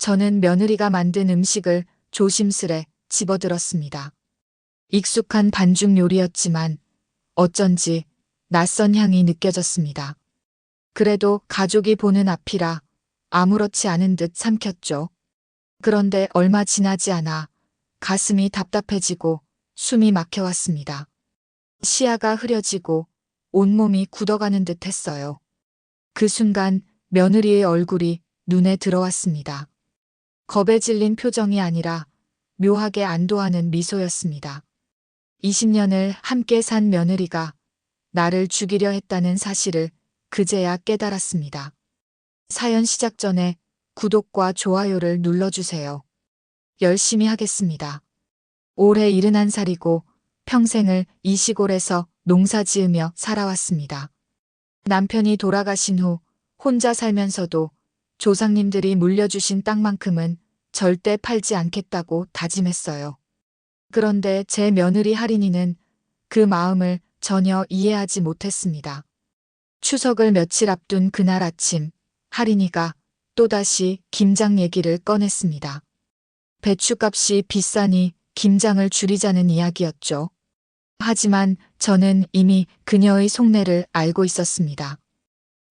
저는 며느리가 만든 음식을 조심스레 집어들었습니다. 익숙한 반죽 요리였지만 어쩐지 낯선 향이 느껴졌습니다. 그래도 가족이 보는 앞이라 아무렇지 않은 듯 삼켰죠. 그런데 얼마 지나지 않아 가슴이 답답해지고 숨이 막혀왔습니다. 시야가 흐려지고 온몸이 굳어가는 듯 했어요. 그 순간 며느리의 얼굴이 눈에 들어왔습니다. 겁에 질린 표정이 아니라 묘하게 안도하는 미소였습니다. 20년을 함께 산 며느리가 나를 죽이려 했다는 사실을 그제야 깨달았습니다. 사연 시작 전에 구독과 좋아요를 눌러주세요. 열심히 하겠습니다. 올해 71살이고 평생을 이 시골에서 농사 지으며 살아왔습니다. 남편이 돌아가신 후 혼자 살면서도 조상님들이 물려주신 땅만큼은 절대 팔지 않겠다고 다짐했어요. 그런데 제 며느리 할인이는 그 마음을 전혀 이해하지 못했습니다. 추석을 며칠 앞둔 그날 아침, 할인이가 또다시 김장 얘기를 꺼냈습니다. 배추값이 비싸니 김장을 줄이자는 이야기였죠. 하지만 저는 이미 그녀의 속내를 알고 있었습니다.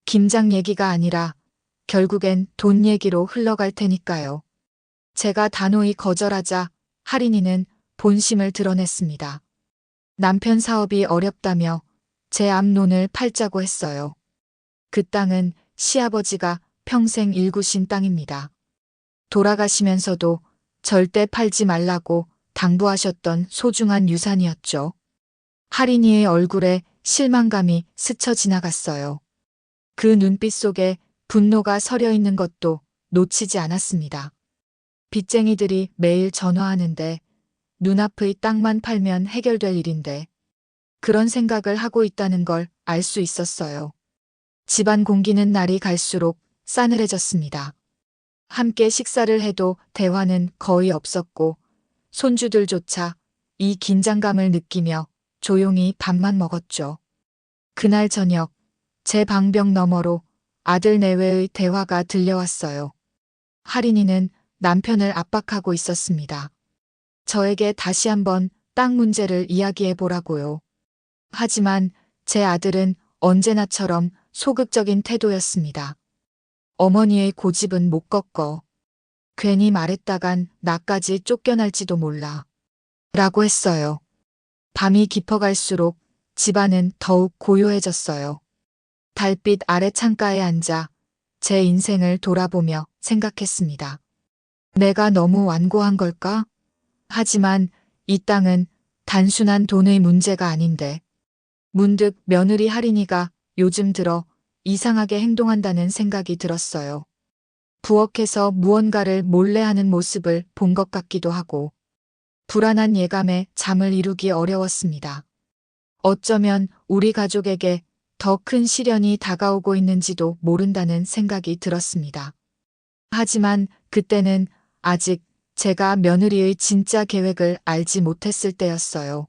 김장 얘기가 아니라 결국엔 돈 얘기로 흘러갈 테니까요. 제가 단호히 거절하자 할인이는 본심을 드러냈습니다. 남편 사업이 어렵다며 제 앞론을 팔자고 했어요. 그 땅은 시아버지가 평생 일구신 땅입니다. 돌아가시면서도 절대 팔지 말라고 당부하셨던 소중한 유산이었죠. 할인이의 얼굴에 실망감이 스쳐 지나갔어요. 그 눈빛 속에 분노가 서려 있는 것도 놓치지 않았습니다. 빚쟁이들이 매일 전화하는데 눈앞의 땅만 팔면 해결될 일인데 그런 생각을 하고 있다는 걸 알 수 있었어요. 집안 공기는 날이 갈수록 싸늘해졌습니다. 함께 식사를 해도 대화는 거의 없었고 손주들조차 이 긴장감을 느끼며 조용히 밥만 먹었죠. 그날 저녁 제 방벽 너머로 아들 내외의 대화가 들려왔어요. 할인이는 남편을 압박하고 있었습니다. 저에게 다시 한번 땅 문제를 이야기해 보라고요. 하지만 제 아들은 언제나처럼 소극적인 태도였습니다. 어머니의 고집은 못 꺾어. 괜히 말했다간 나까지 쫓겨날지도 몰라. 라고 했어요. 밤이 깊어갈수록 집안은 더욱 고요해졌어요. 달빛 아래 창가에 앉아 제 인생을 돌아보며 생각했습니다. 내가 너무 완고한 걸까? 하지만 이 땅은 단순한 돈의 문제가 아닌데. 문득 며느리 할인이가 요즘 들어 이상하게 행동한다는 생각이 들었어요. 부엌에서 무언가를 몰래 하는 모습을 본 것 같기도 하고 불안한 예감에 잠을 이루기 어려웠습니다. 어쩌면 우리 가족에게 더 큰 시련이 다가오고 있는지도 모른다는 생각이 들었습니다. 하지만 그때는 아직 제가 며느리의 진짜 계획을 알지 못했을 때였어요.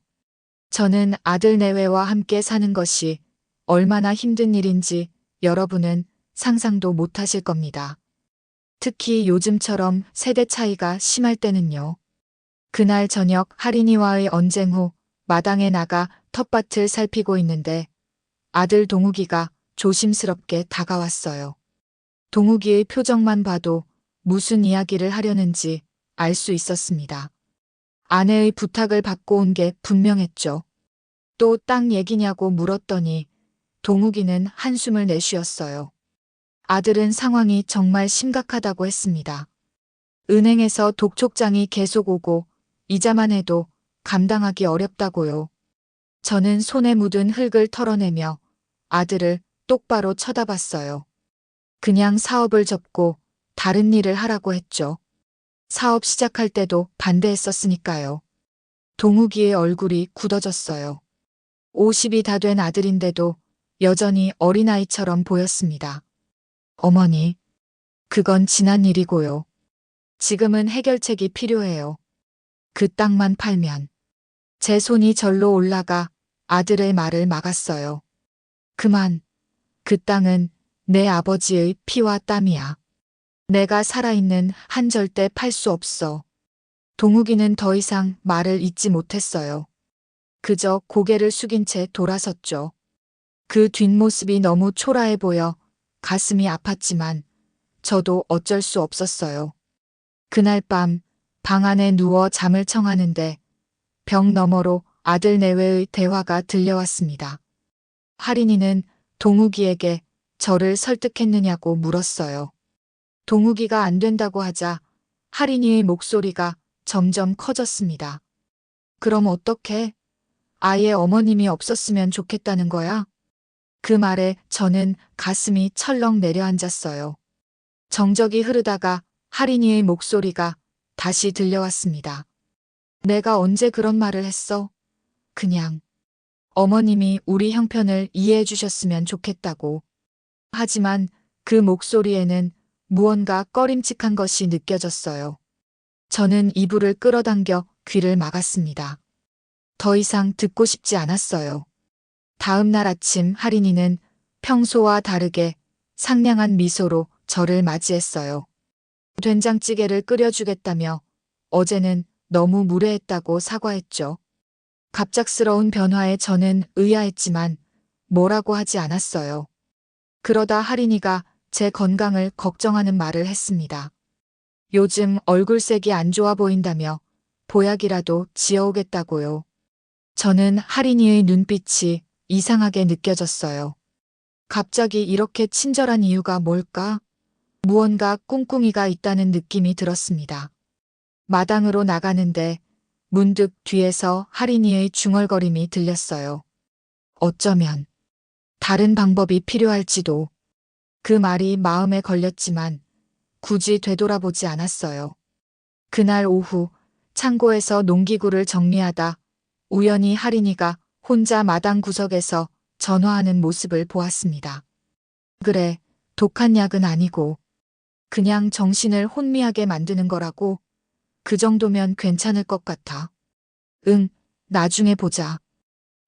저는 아들 내외와 함께 사는 것이 얼마나 힘든 일인지 여러분은 상상도 못하실 겁니다. 특히 요즘처럼 세대 차이가 심할 때는요. 그날 저녁 할인이와의 언쟁 후 마당에 나가 텃밭을 살피고 있는데 아들 동욱이가 조심스럽게 다가왔어요. 동욱이의 표정만 봐도 무슨 이야기를 하려는지 알 수 있었습니다. 아내의 부탁을 받고 온 게 분명했죠. 또 땅 얘기냐고 물었더니 동욱이는 한숨을 내쉬었어요. 아들은 상황이 정말 심각하다고 했습니다. 은행에서 독촉장이 계속 오고 이자만 해도 감당하기 어렵다고요. 저는 손에 묻은 흙을 털어내며 아들을 똑바로 쳐다봤어요. 그냥 사업을 접고 다른 일을 하라고 했죠. 사업 시작할 때도 반대했었으니까요. 동욱이의 얼굴이 굳어졌어요. 50이 다 된 아들인데도 여전히 어린아이처럼 보였습니다. 어머니, 그건 지난 일이고요. 지금은 해결책이 필요해요. 그 땅만 팔면. 제 손이 절로 올라가 아들의 말을 막았어요. 그만. 그 땅은 내 아버지의 피와 땀이야. 내가 살아있는 한 절대 팔 수 없어. 동욱이는 더 이상 말을 잇지 못했어요. 그저 고개를 숙인 채 돌아섰죠. 그 뒷모습이 너무 초라해 보여 가슴이 아팠지만 저도 어쩔 수 없었어요. 그날 밤 방 안에 누워 잠을 청하는데 벽 너머로 아들 내외의 대화가 들려왔습니다. 할인이는 동욱이에게 저를 설득했느냐고 물었어요. 동욱이가 안 된다고 하자 할인이의 목소리가 점점 커졌습니다. 그럼 어떡해? 아예 어머님이 없었으면 좋겠다는 거야? 그 말에 저는 가슴이 철렁 내려앉았어요. 정적이 흐르다가 할인이의 목소리가 다시 들려왔습니다. 내가 언제 그런 말을 했어? 그냥 어머님이 우리 형편을 이해해 주셨으면 좋겠다고. 하지만 그 목소리에는 무언가 꺼림칙한 것이 느껴졌어요. 저는 이불을 끌어당겨 귀를 막았습니다. 더 이상 듣고 싶지 않았어요. 다음 날 아침 할인이는 평소와 다르게 상냥한 미소로 저를 맞이했어요. 된장찌개를 끓여주겠다며 어제는 너무 무례했다고 사과했죠. 갑작스러운 변화에 저는 의아했지만 뭐라고 하지 않았어요. 그러다 할인이가 제 건강을 걱정하는 말을 했습니다. 요즘 얼굴색이 안 좋아 보인다며 보약이라도 지어오겠다고요. 저는 할인이의 눈빛이 이상하게 느껴졌어요. 갑자기 이렇게 친절한 이유가 뭘까? 무언가 꿍꿍이가 있다는 느낌이 들었습니다. 마당으로 나가는데 문득 뒤에서 할인이의 중얼거림이 들렸어요. 어쩌면 다른 방법이 필요할지도. 그 말이 마음에 걸렸지만 굳이 되돌아보지 않았어요. 그날 오후 창고에서 농기구를 정리하다 우연히 할인이가 혼자 마당 구석에서 전화하는 모습을 보았습니다. 그래, 독한 약은 아니고 그냥 정신을 혼미하게 만드는 거라고. 그 정도면 괜찮을 것 같아. 응, 나중에 보자.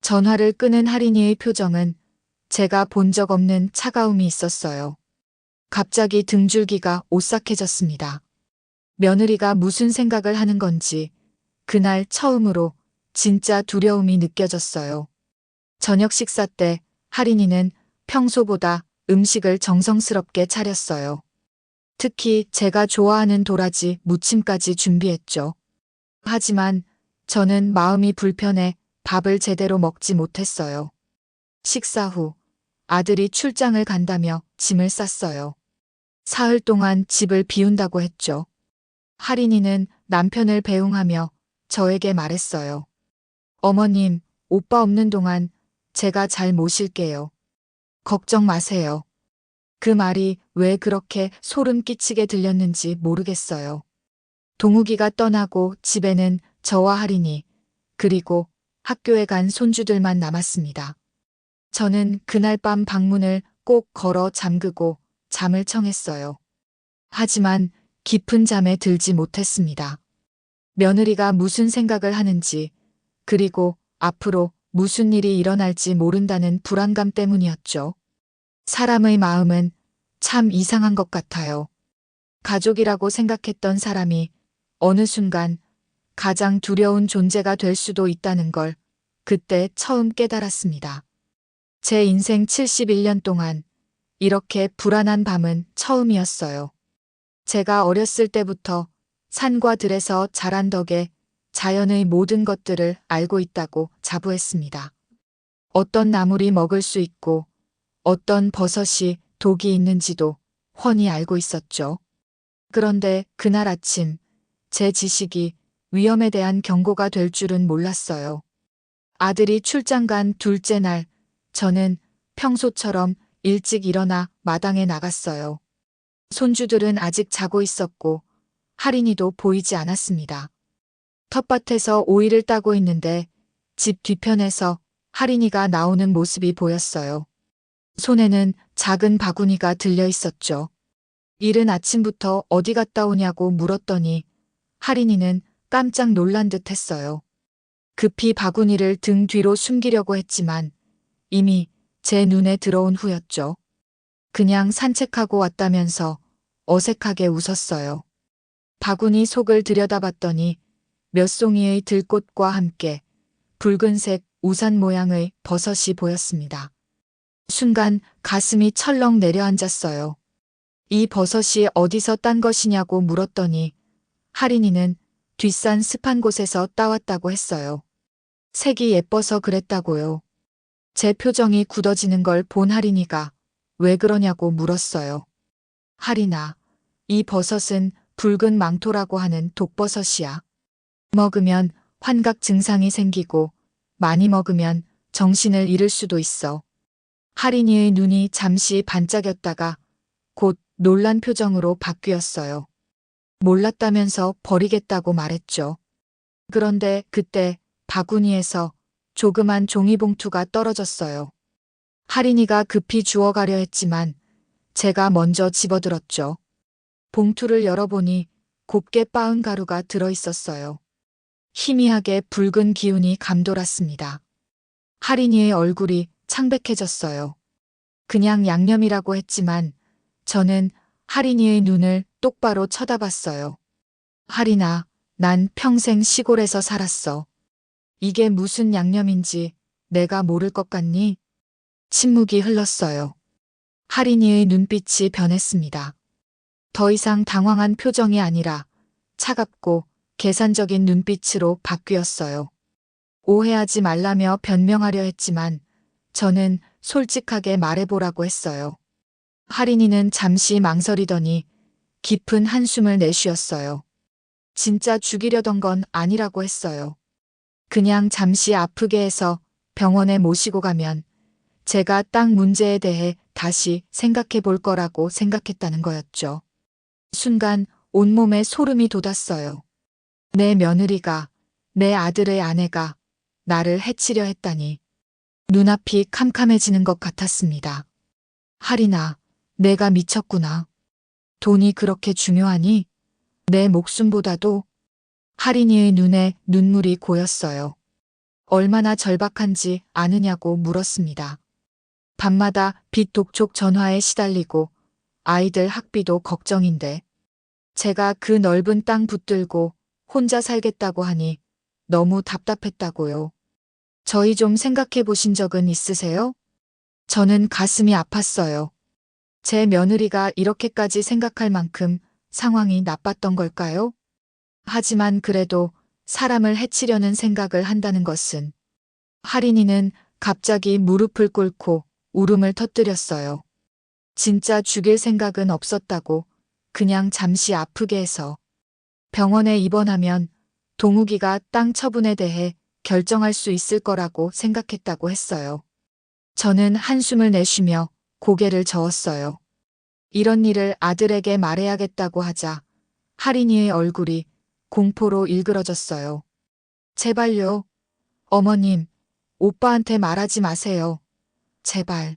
전화를 끄는 할인이의 표정은 제가 본 적 없는 차가움이 있었어요. 갑자기 등줄기가 오싹해졌습니다. 며느리가 무슨 생각을 하는 건지 그날 처음으로 진짜 두려움이 느껴졌어요. 저녁 식사 때 할인이는 평소보다 음식을 정성스럽게 차렸어요. 특히 제가 좋아하는 도라지 무침까지 준비했죠. 하지만 저는 마음이 불편해 밥을 제대로 먹지 못했어요. 식사 후 아들이 출장을 간다며 짐을 쌌어요. 사흘 동안 집을 비운다고 했죠. 할인이는 남편을 배웅하며 저에게 말했어요. 어머님, 오빠 없는 동안 제가 잘 모실게요. 걱정 마세요. 그 말이 왜 그렇게 소름 끼치게 들렸는지 모르겠어요. 동욱이가 떠나고 집에는 저와 할인이 그리고 학교에 간 손주들만 남았습니다. 저는 그날 밤 방문을 꼭 걸어 잠그고 잠을 청했어요. 하지만 깊은 잠에 들지 못했습니다. 며느리가 무슨 생각을 하는지 그리고 앞으로 무슨 일이 일어날지 모른다는 불안감 때문이었죠. 사람의 마음은 참 이상한 것 같아요. 가족이라고 생각했던 사람이 어느 순간 가장 두려운 존재가 될 수도 있다는 걸 그때 처음 깨달았습니다. 제 인생 71년 동안 이렇게 불안한 밤은 처음이었어요. 제가 어렸을 때부터 산과 들에서 자란 덕에 자연의 모든 것들을 알고 있다고 자부했습니다. 어떤 나물이 먹을 수 있고 어떤 버섯이 독이 있는지도 훤히 알고 있었죠. 그런데 그날 아침 제 지식이 위험에 대한 경고가 될 줄은 몰랐어요. 아들이 출장 간 둘째 날 저는 평소처럼 일찍 일어나 마당에 나갔어요. 손주들은 아직 자고 있었고 할인이도 보이지 않았습니다. 텃밭에서 오이를 따고 있는데 집 뒤편에서 할인이가 나오는 모습이 보였어요. 손에는 작은 바구니가 들려 있었죠. 이른 아침부터 어디 갔다 오냐고 물었더니 할인이는 깜짝 놀란 듯 했어요. 급히 바구니를 등 뒤로 숨기려고 했지만 이미 제 눈에 들어온 후였죠. 그냥 산책하고 왔다면서 어색하게 웃었어요. 바구니 속을 들여다봤더니 몇 송이의 들꽃과 함께 붉은색 우산 모양의 버섯이 보였습니다. 순간 가슴이 철렁 내려앉았어요. 이 버섯이 어디서 딴 것이냐고 물었더니 할인이는 뒷산 습한 곳에서 따왔다고 했어요. 색이 예뻐서 그랬다고요. 제 표정이 굳어지는 걸 본 할인이가 왜 그러냐고 물었어요. 할인아, 이 버섯은 붉은 망토라고 하는 독버섯이야. 먹으면 환각 증상이 생기고 많이 먹으면 정신을 잃을 수도 있어. 할인이의 눈이 잠시 반짝였다가 곧 놀란 표정으로 바뀌었어요. 몰랐다면서 버리겠다고 말했죠. 그런데 그때 바구니에서 조그만 종이봉투가 떨어졌어요. 할인이가 급히 주워가려 했지만 제가 먼저 집어들었죠. 봉투를 열어보니 곱게 빻은 가루가 들어있었어요. 희미하게 붉은 기운이 감돌았습니다. 할인이의 얼굴이 창백해졌어요. 그냥 양념이라고 했지만 저는 할인이의 눈을 똑바로 쳐다봤어요. 할인아, 난 평생 시골에서 살았어. 이게 무슨 양념인지 내가 모를 것 같니? 침묵이 흘렀어요. 할인이의 눈빛이 변했습니다. 더 이상 당황한 표정이 아니라 차갑고 계산적인 눈빛으로 바뀌었어요. 오해하지 말라며 변명하려 했지만 저는 솔직하게 말해보라고 했어요. 할인이는 잠시 망설이더니 깊은 한숨을 내쉬었어요. 진짜 죽이려던 건 아니라고 했어요. 그냥 잠시 아프게 해서 병원에 모시고 가면 제가 땅 문제에 대해 다시 생각해 볼 거라고 생각했다는 거였죠. 순간 온몸에 소름이 돋았어요. 내 며느리가, 내 아들의 아내가 나를 해치려 했다니. 눈앞이 캄캄해지는 것 같았습니다. 할인아, 내가 미쳤구나. 돈이 그렇게 중요하니? 내 목숨보다도. 할인이의 눈에 눈물이 고였어요. 얼마나 절박한지 아느냐고 물었습니다. 밤마다 빛 독촉 전화에 시달리고 아이들 학비도 걱정인데 제가 그 넓은 땅 붙들고 혼자 살겠다고 하니 너무 답답했다고요. 저희 좀 생각해 보신 적은 있으세요? 저는 가슴이 아팠어요. 제 며느리가 이렇게까지 생각할 만큼 상황이 나빴던 걸까요? 하지만 그래도 사람을 해치려는 생각을 한다는 것은. 할인이는 갑자기 무릎을 꿇고 울음을 터뜨렸어요. 진짜 죽일 생각은 없었다고, 그냥 잠시 아프게 해서. 병원에 입원하면 동욱이가 땅 처분에 대해 결정할 수 있을 거라고 생각했다고 했어요. 저는 한숨을 내쉬며 고개를 저었어요. 이런 일을 아들에게 말해야겠다고 하자 할인이의 얼굴이 공포로 일그러졌어요. 제발요. 어머님, 오빠한테 말하지 마세요. 제발.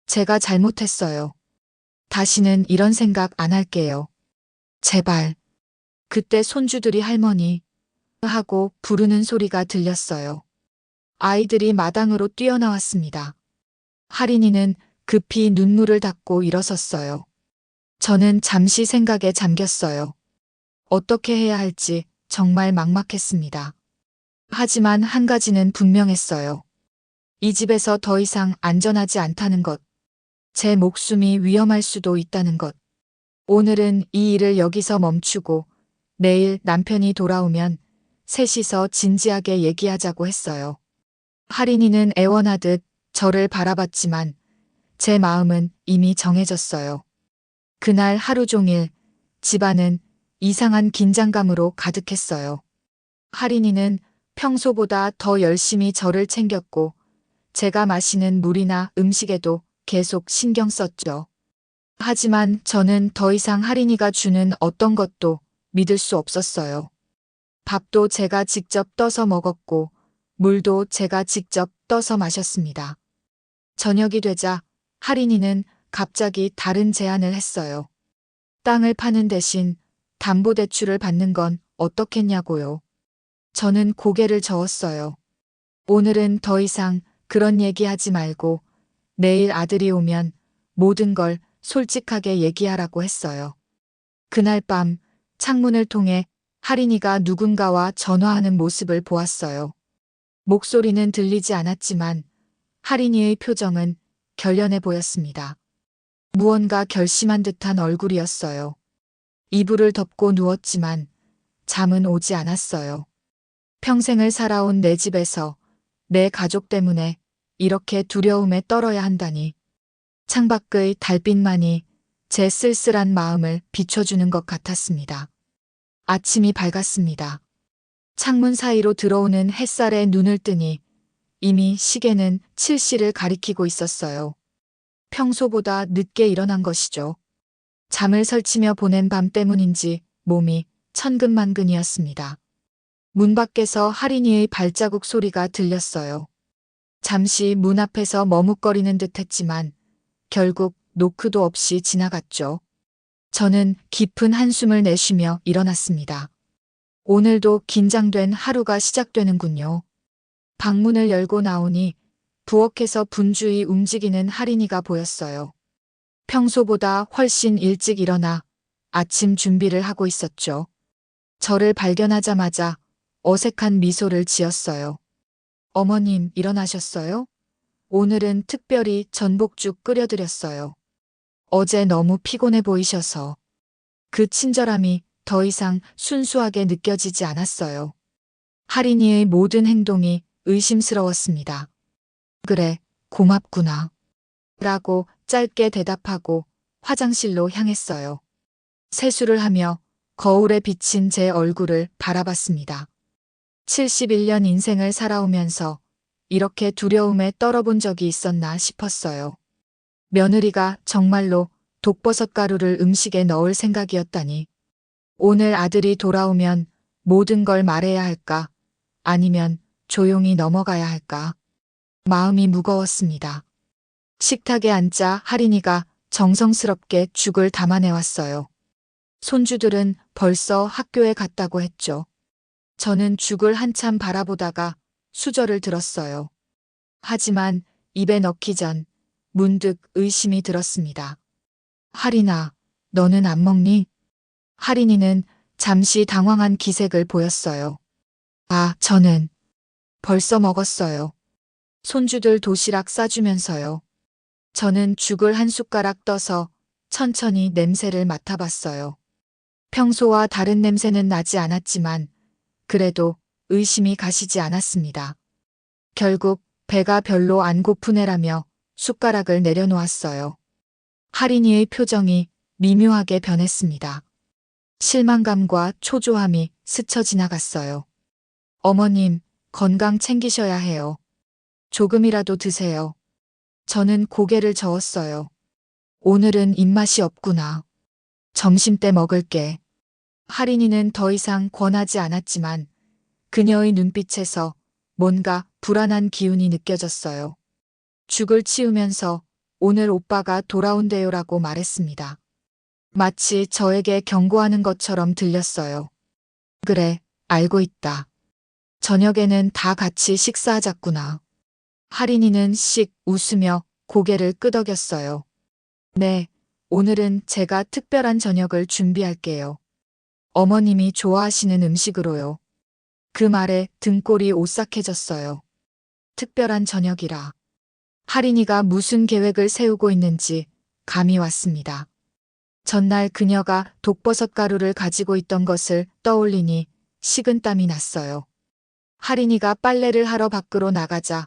제가 잘못했어요. 다시는 이런 생각 안 할게요. 제발. 그때 손주들이 할머니 하고 부르는 소리가 들렸어요. 아이들이 마당으로 뛰어나왔습니다. 할인이는 급히 눈물을 닦고 일어섰어요. 저는 잠시 생각에 잠겼어요. 어떻게 해야 할지 정말 막막했습니다. 하지만 한 가지는 분명했어요. 이 집에서 더 이상 안전하지 않다는 것. 제 목숨이 위험할 수도 있다는 것. 오늘은 이 일을 여기서 멈추고 내일 남편이 돌아오면 셋이서 진지하게 얘기하자고 했어요. 할인이는 애원하듯 저를 바라봤지만 제 마음은 이미 정해졌어요. 그날 하루 종일 집안은 이상한 긴장감으로 가득했어요. 할인이는 평소보다 더 열심히 저를 챙겼고 제가 마시는 물이나 음식에도 계속 신경 썼죠. 하지만 저는 더 이상 할인이가 주는 어떤 것도 믿을 수 없었어요. 밥도 제가 직접 떠서 먹었고 물도 제가 직접 떠서 마셨습니다. 저녁이 되자 할인이는 갑자기 다른 제안을 했어요. 땅을 파는 대신 담보대출을 받는 건 어떻겠냐고요. 저는 고개를 저었어요. 오늘은 더 이상 그런 얘기하지 말고 내일 아들이 오면 모든 걸 솔직하게 얘기하라고 했어요. 그날 밤 창문을 통해 할인이가 누군가와 전화하는 모습을 보았어요. 목소리는 들리지 않았지만 할인이의 표정은 결연해 보였습니다. 무언가 결심한 듯한 얼굴이었어요. 이불을 덮고 누웠지만 잠은 오지 않았어요. 평생을 살아온 내 집에서 내 가족 때문에 이렇게 두려움에 떨어야 한다니. 창밖의 달빛만이 제 쓸쓸한 마음을 비춰주는 것 같았습니다. 아침이 밝았습니다. 창문 사이로 들어오는 햇살에 눈을 뜨니 이미 시계는 7시를 가리키고 있었어요. 평소보다 늦게 일어난 것이죠. 잠을 설치며 보낸 밤 때문인지 몸이 천근만근이었습니다. 문 밖에서 할인이의 발자국 소리가 들렸어요. 잠시 문 앞에서 머뭇거리는 듯 했지만 결국 노크도 없이 지나갔죠. 저는 깊은 한숨을 내쉬며 일어났습니다. 오늘도 긴장된 하루가 시작되는군요. 방문을 열고 나오니 부엌에서 분주히 움직이는 할인이가 보였어요. 평소보다 훨씬 일찍 일어나 아침 준비를 하고 있었죠. 저를 발견하자마자 어색한 미소를 지었어요. 어머님, 일어나셨어요? 오늘은 특별히 전복죽 끓여드렸어요. 어제 너무 피곤해 보이셔서. 그 친절함이 더 이상 순수하게 느껴지지 않았어요. 할인이의 모든 행동이 의심스러웠습니다. 그래, 고맙구나. 라고 짧게 대답하고 화장실로 향했어요. 세수를 하며 거울에 비친 제 얼굴을 바라봤습니다. 71년 인생을 살아오면서 이렇게 두려움에 떨어본 적이 있었나 싶었어요. 며느리가 정말로 독버섯 가루를 음식에 넣을 생각이었다니. 오늘 아들이 돌아오면 모든 걸 말해야 할까? 아니면 조용히 넘어가야 할까? 마음이 무거웠습니다. 식탁에 앉자 할인이가 정성스럽게 죽을 담아내왔어요. 손주들은 벌써 학교에 갔다고 했죠. 저는 죽을 한참 바라보다가 수저를 들었어요. 하지만 입에 넣기 전 문득 의심이 들었습니다. 할인아, 너는 안 먹니? 할인이는 잠시 당황한 기색을 보였어요. 아, 저는 벌써 먹었어요. 손주들 도시락 싸주면서요. 저는 죽을 한 숟가락 떠서 천천히 냄새를 맡아봤어요. 평소와 다른 냄새는 나지 않았지만 그래도 의심이 가시지 않았습니다. 결국 배가 별로 안 고픈 애라며 숟가락을 내려놓았어요. 할인이의 표정이 미묘하게 변했습니다. 실망감과 초조함이 스쳐 지나갔어요. 어머님, 건강 챙기셔야 해요. 조금이라도 드세요. 저는 고개를 저었어요. 오늘은 입맛이 없구나. 점심때 먹을게. 할인이는 더 이상 권하지 않았지만 그녀의 눈빛에서 뭔가 불안한 기운이 느껴졌어요. 죽을 치우면서 오늘 오빠가 돌아온대요라고 말했습니다. 마치 저에게 경고하는 것처럼 들렸어요. 그래, 알고 있다. 저녁에는 다 같이 식사하자꾸나. 할인이는 씩 웃으며 고개를 끄덕였어요. 네, 오늘은 제가 특별한 저녁을 준비할게요. 어머님이 좋아하시는 음식으로요. 그 말에 등골이 오싹해졌어요. 특별한 저녁이라. 할인이가 무슨 계획을 세우고 있는지 감이 왔습니다. 전날 그녀가 독버섯 가루를 가지고 있던 것을 떠올리니 식은땀이 났어요. 할인이가 빨래를 하러 밖으로 나가자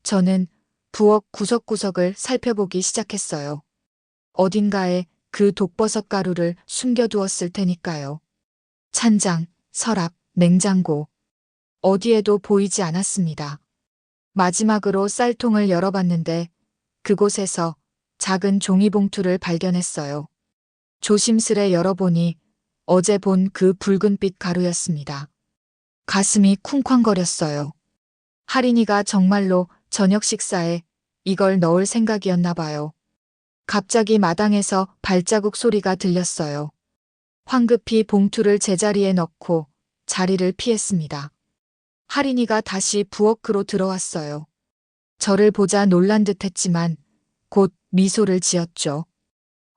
저는 부엌 구석구석을 살펴보기 시작했어요. 어딘가에 그 독버섯 가루를 숨겨두었을 테니까요. 찬장, 서랍, 냉장고. 어디에도 보이지 않았습니다. 마지막으로 쌀통을 열어봤는데 그곳에서 작은 종이봉투를 발견했어요. 조심스레 열어보니 어제 본 그 붉은빛 가루였습니다. 가슴이 쿵쾅거렸어요. 할인이가 정말로 저녁 식사에 이걸 넣을 생각이었나 봐요. 갑자기 마당에서 발자국 소리가 들렸어요. 황급히 봉투를 제자리에 넣고 자리를 피했습니다. 할인이가 다시 부엌으로 들어왔어요. 저를 보자 놀란 듯 했지만 곧 미소를 지었죠.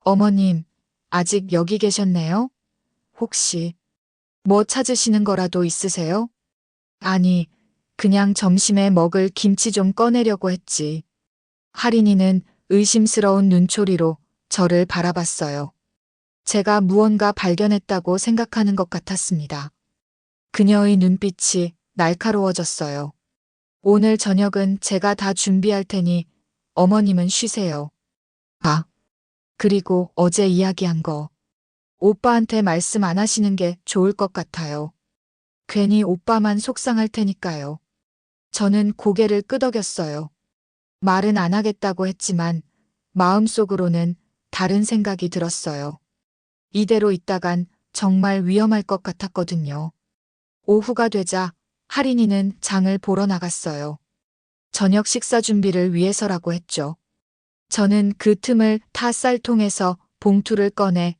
어머님, 아직 여기 계셨네요? 혹시 뭐 찾으시는 거라도 있으세요? 아니, 그냥 점심에 먹을 김치 좀 꺼내려고 했지. 할인이는 의심스러운 눈초리로 저를 바라봤어요. 제가 무언가 발견했다고 생각하는 것 같았습니다. 그녀의 눈빛이 날카로워졌어요. 오늘 저녁은 제가 다 준비할 테니 어머님은 쉬세요. 아, 그리고 어제 이야기한 거 오빠한테 말씀 안 하시는 게 좋을 것 같아요. 괜히 오빠만 속상할 테니까요. 저는 고개를 끄덕였어요. 말은 안 하겠다고 했지만 마음속으로는 다른 생각이 들었어요. 이대로 있다간 정말 위험할 것 같았거든요. 오후가 되자 할인이는 장을 보러 나갔어요. 저녁 식사 준비를 위해서라고 했죠. 저는 그 틈을 타 쌀통에서 봉투를 꺼내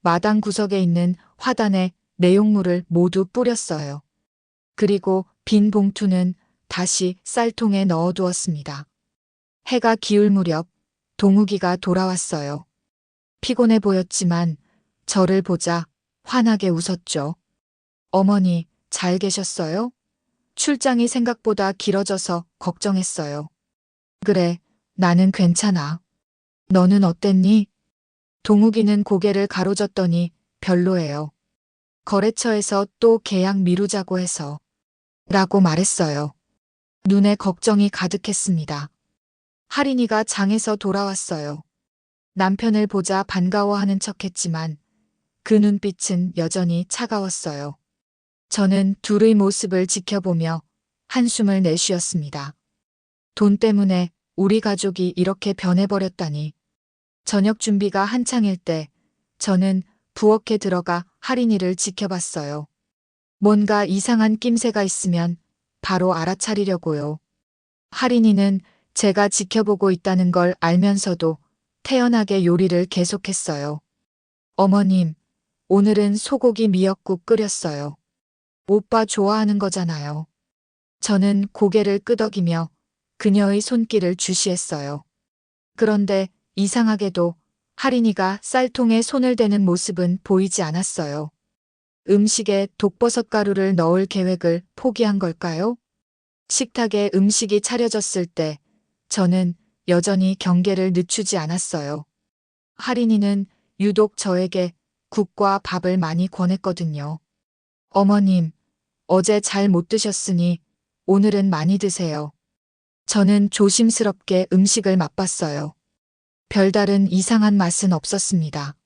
마당 구석에 있는 화단에 내용물을 모두 뿌렸어요. 그리고 빈 봉투는 다시 쌀통에 넣어두었습니다. 해가 기울 무렵 동욱이가 돌아왔어요. 피곤해 보였지만 저를 보자 환하게 웃었죠. 어머니, 잘 계셨어요? 출장이 생각보다 길어져서 걱정했어요. 그래, 나는 괜찮아. 너는 어땠니? 동욱이는 고개를 가로젓더니 별로예요. 거래처에서 또 계약 미루자고 해서 라고 말했어요. 눈에 걱정이 가득했습니다. 할인이가 장에서 돌아왔어요. 남편을 보자 반가워하는 척했지만 그 눈빛은 여전히 차가웠어요. 저는 둘의 모습을 지켜보며 한숨을 내쉬었습니다. 돈 때문에 우리 가족이 이렇게 변해버렸다니. 저녁 준비가 한창일 때 저는 부엌에 들어가 할인이를 지켜봤어요. 뭔가 이상한 낌새가 있으면 바로 알아차리려고요. 할인이는 제가 지켜보고 있다는 걸 알면서도 태연하게 요리를 계속했어요. 어머님, 오늘은 소고기 미역국 끓였어요. 오빠 좋아하는 거잖아요. 저는 고개를 끄덕이며 그녀의 손길을 주시했어요. 그런데 이상하게도 할인이가 쌀통에 손을 대는 모습은 보이지 않았어요. 음식에 독버섯 가루를 넣을 계획을 포기한 걸까요? 식탁에 음식이 차려졌을 때 저는 여전히 경계를 늦추지 않았어요. 할인이는 유독 저에게 국과 밥을 많이 권했거든요. 어머님, 어제 잘 못 드셨으니 오늘은 많이 드세요. 저는 조심스럽게 음식을 맛봤어요. 별다른 이상한 맛은 없었습니다.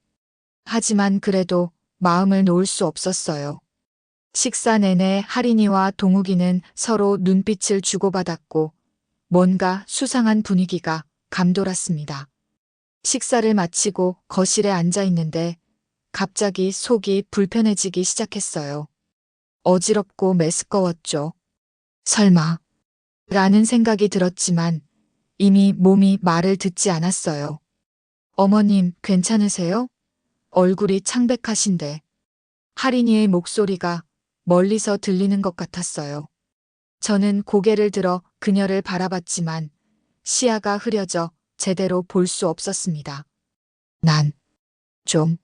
하지만 그래도 마음을 놓을 수 없었어요. 식사 내내 할인이와 동욱이는 서로 눈빛을 주고받았고 뭔가 수상한 분위기가 감돌았습니다. 식사를 마치고 거실에 앉아 있는데 갑자기 속이 불편해지기 시작했어요. 어지럽고 메스꺼웠죠. 설마 라는 생각이 들었지만 이미 몸이 말을 듣지 않았어요. 어머님, 괜찮으세요? 얼굴이 창백하신데 할인이의 목소리가 멀리서 들리는 것 같았어요. 저는 고개를 들어 그녀를 바라봤지만 시야가 흐려져 제대로 볼 수 없었습니다. 난 좀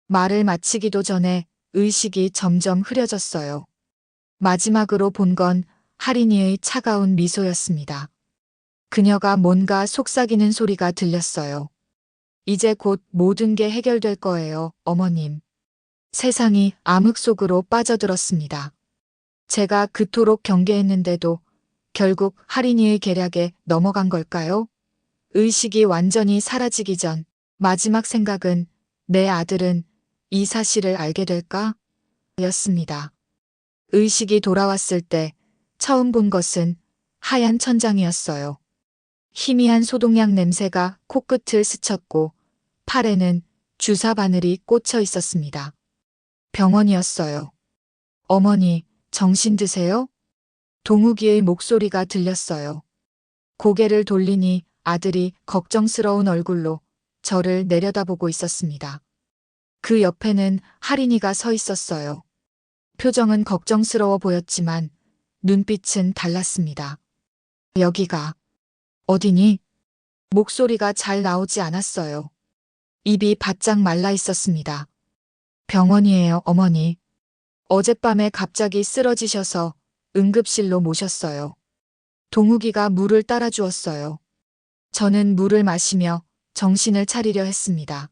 말을 마치기도 전에 의식이 점점 흐려졌어요. 마지막으로 본 건 할인이의 차가운 미소였습니다. 그녀가 뭔가 속삭이는 소리가 들렸어요. 이제 곧 모든 게 해결될 거예요, 어머님. 세상이 암흑 속으로 빠져들었습니다. 제가 그토록 경계했는데도 결국 할인이의 계략에 넘어간 걸까요? 의식이 완전히 사라지기 전 마지막 생각은 내 아들은 이 사실을 알게 될까? 였습니다. 의식이 돌아왔을 때 처음 본 것은 하얀 천장이었어요. 희미한 소독약 냄새가 코끝을 스쳤고 팔에는 주사 바늘이 꽂혀 있었습니다. 병원이었어요. 어머니, 정신 드세요? 동욱이의 목소리가 들렸어요. 고개를 돌리니 아들이 걱정스러운 얼굴로 저를 내려다보고 있었습니다. 그 옆에는 할인이가 서 있었어요. 표정은 걱정스러워 보였지만 눈빛은 달랐습니다. 여기가 어디니? 목소리가 잘 나오지 않았어요. 입이 바짝 말라 있었습니다. 병원이에요, 어머니. 어젯밤에 갑자기 쓰러지셔서 응급실로 모셨어요. 동욱이가 물을 따라 주었어요. 저는 물을 마시며 정신을 차리려 했습니다.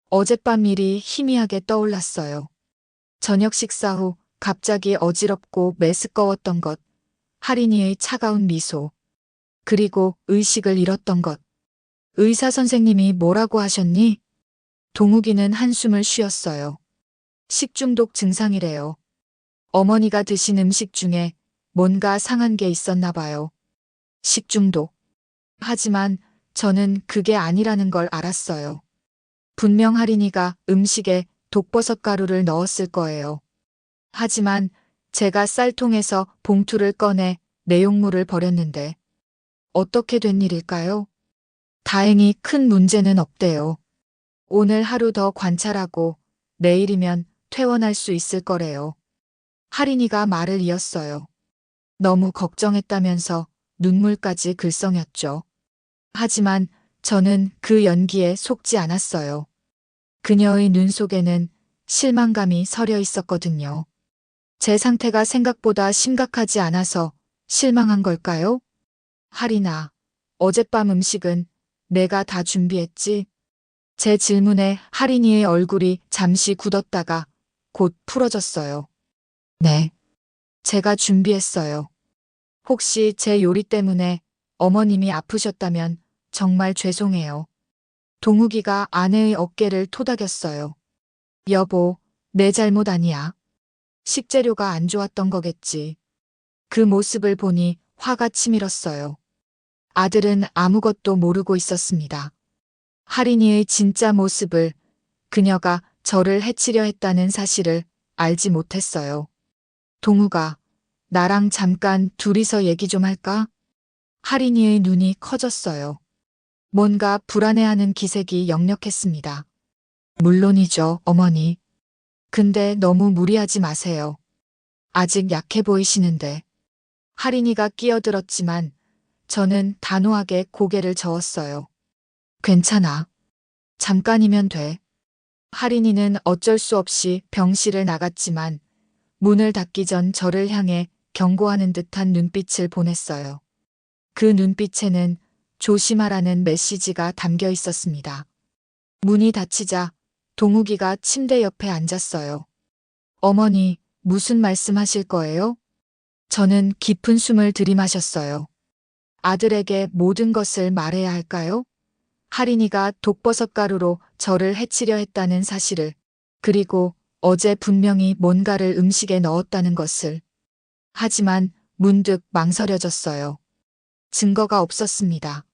어젯밤 일이 희미하게 떠올랐어요. 저녁 식사 후 갑자기 어지럽고 메스꺼웠던 것, 할인이의 차가운 미소, 그리고 의식을 잃었던 것. 의사 선생님이 뭐라고 하셨니? 동욱이는 한숨을 쉬었어요. 식중독 증상이래요. 어머니가 드신 음식 중에 뭔가 상한 게 있었나 봐요. 식중독. 하지만 저는 그게 아니라는 걸 알았어요. 분명 할인이가 음식에 독버섯 가루를 넣었을 거예요. 하지만 제가 쌀통에서 봉투를 꺼내 내용물을 버렸는데 어떻게 된 일일까요? 다행히 큰 문제는 없대요. 오늘 하루 더 관찰하고 내일이면 퇴원할 수 있을 거래요. 할인이가 말을 이었어요. 너무 걱정했다면서 눈물까지 글썽였죠. 하지만 저는 그 연기에 속지 않았어요. 그녀의 눈 속에는 실망감이 서려 있었거든요. 제 상태가 생각보다 심각하지 않아서 실망한 걸까요? 할인아, 어젯밤 음식은 내가 다 준비했지? 제 질문에 할인이의 얼굴이 잠시 굳었다가 곧 풀어졌어요. 네, 제가 준비했어요. 혹시 제 요리 때문에 어머님이 아프셨다면 정말 죄송해요. 동욱이가 아내의 어깨를 토닥였어요. 여보, 내 잘못 아니야. 식재료가 안 좋았던 거겠지. 그 모습을 보니 화가 치밀었어요. 아들은 아무것도 모르고 있었습니다. 할인이의 진짜 모습을, 그녀가 저를 해치려 했다는 사실을 알지 못했어요. 동욱아, 나랑 잠깐 둘이서 얘기 좀 할까? 할인이의 눈이 커졌어요. 뭔가 불안해하는 기색이 역력했습니다. 물론이죠, 어머니. 근데 너무 무리하지 마세요. 아직 약해 보이시는데. 할인이가 끼어들었지만 저는 단호하게 고개를 저었어요. 괜찮아. 잠깐이면 돼. 할인이는 어쩔 수 없이 병실을 나갔지만 문을 닫기 전 저를 향해 경고하는 듯한 눈빛을 보냈어요. 그 눈빛에는 조심하라는 메시지가 담겨 있었습니다. 문이 닫히자 동욱이가 침대 옆에 앉았어요. 어머니, 무슨 말씀하실 거예요? 저는 깊은 숨을 들이마셨어요. 아들에게 모든 것을 말해야 할까요? 할인이가 독버섯 가루로 저를 해치려 했다는 사실을, 그리고 어제 분명히 뭔가를 음식에 넣었다는 것을. 하지만 문득 망설여졌어요. 증거가 없었습니다.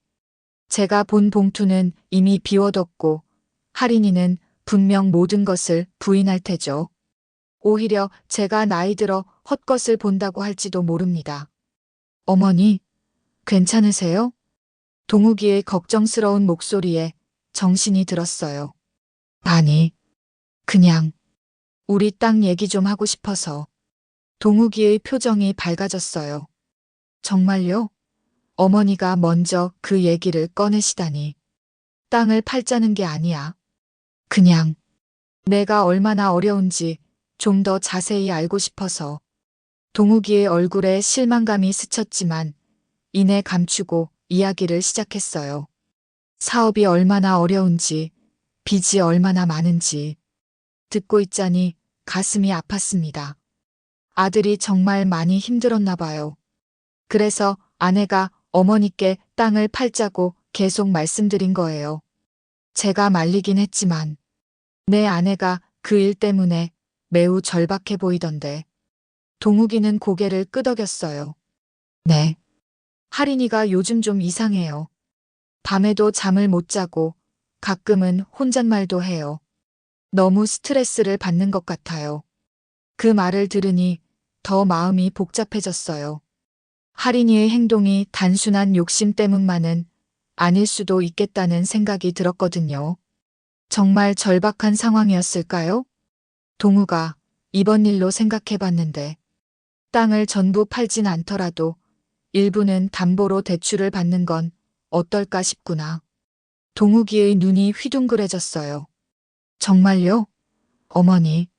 제가 본 봉투는 이미 비워뒀고 할인이는 분명 모든 것을 부인할 테죠. 오히려 제가 나이 들어 헛것을 본다고 할지도 모릅니다. 어머니, 괜찮으세요? 동욱이의 걱정스러운 목소리에 정신이 들었어요. 아니, 그냥 우리 땅 얘기 좀 하고 싶어서. 동욱이의 표정이 밝아졌어요. 정말요? 어머니가 먼저 그 얘기를 꺼내시다니. 땅을 팔자는 게 아니야. 그냥 내가 얼마나 어려운지 좀 더 자세히 알고 싶어서. 동욱이의 얼굴에 실망감이 스쳤지만 이내 감추고 이야기를 시작했어요. 사업이 얼마나 어려운지, 빚이 얼마나 많은지. 듣고 있자니 가슴이 아팠습니다. 아들이 정말 많이 힘들었나 봐요. 그래서 아내가 어머니께 땅을 팔자고 계속 말씀드린 거예요. 제가 말리긴 했지만 내 아내가 그 일 때문에 매우 절박해 보이던데. 동욱이는 고개를 끄덕였어요. 네. 할인이가 요즘 좀 이상해요. 밤에도 잠을 못 자고 가끔은 혼잣말도 해요. 너무 스트레스를 받는 것 같아요. 그 말을 들으니 더 마음이 복잡해졌어요. 할인이의 행동이 단순한 욕심 때문만은 아닐 수도 있겠다는 생각이 들었거든요. 정말 절박한 상황이었을까요? 동우가 이번 일로 생각해봤는데 땅을 전부 팔진 않더라도 일부는 담보로 대출을 받는 건 어떨까 싶구나. 동욱이의 눈이 휘둥그레졌어요. 정말요? 어머니,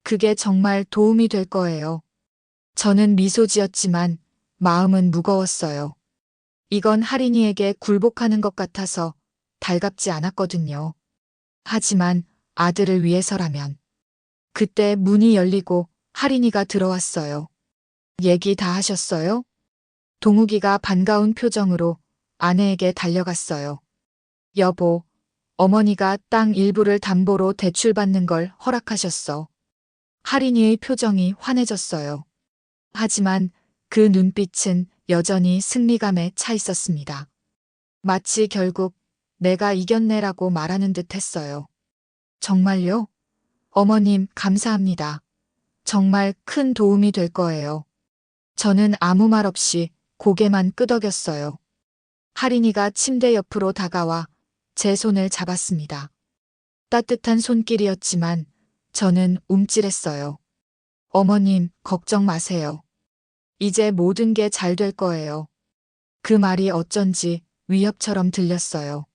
그게 정말 도움이 될 거예요. 저는 미소 지었지만 마음은 무거웠어요. 이건 할인이에게 굴복하는 것 같아서 달갑지 않았거든요. 하지만 아들을 위해서라면. 그때 문이 열리고 할인이가 들어왔어요. 얘기 다 하셨어요? 동욱이가 반가운 표정으로 아내에게 달려갔어요. 여보, 어머니가 땅 일부를 담보로 대출받는 걸 허락하셨어. 할인이의 표정이 환해졌어요. 하지만 그 눈빛은 여전히 승리감에 차 있었습니다. 마치 결국 내가 이겼네라고 말하는 듯 했어요. 정말요? 어머님, 감사합니다. 정말 큰 도움이 될 거예요. 저는 아무 말 없이 고개만 끄덕였어요. 할인이가 침대 옆으로 다가와 제 손을 잡았습니다. 따뜻한 손길이었지만 저는 움찔했어요. 어머님, 걱정 마세요. 이제 모든 게 잘 될 거예요. 그 말이 어쩐지 위협처럼 들렸어요.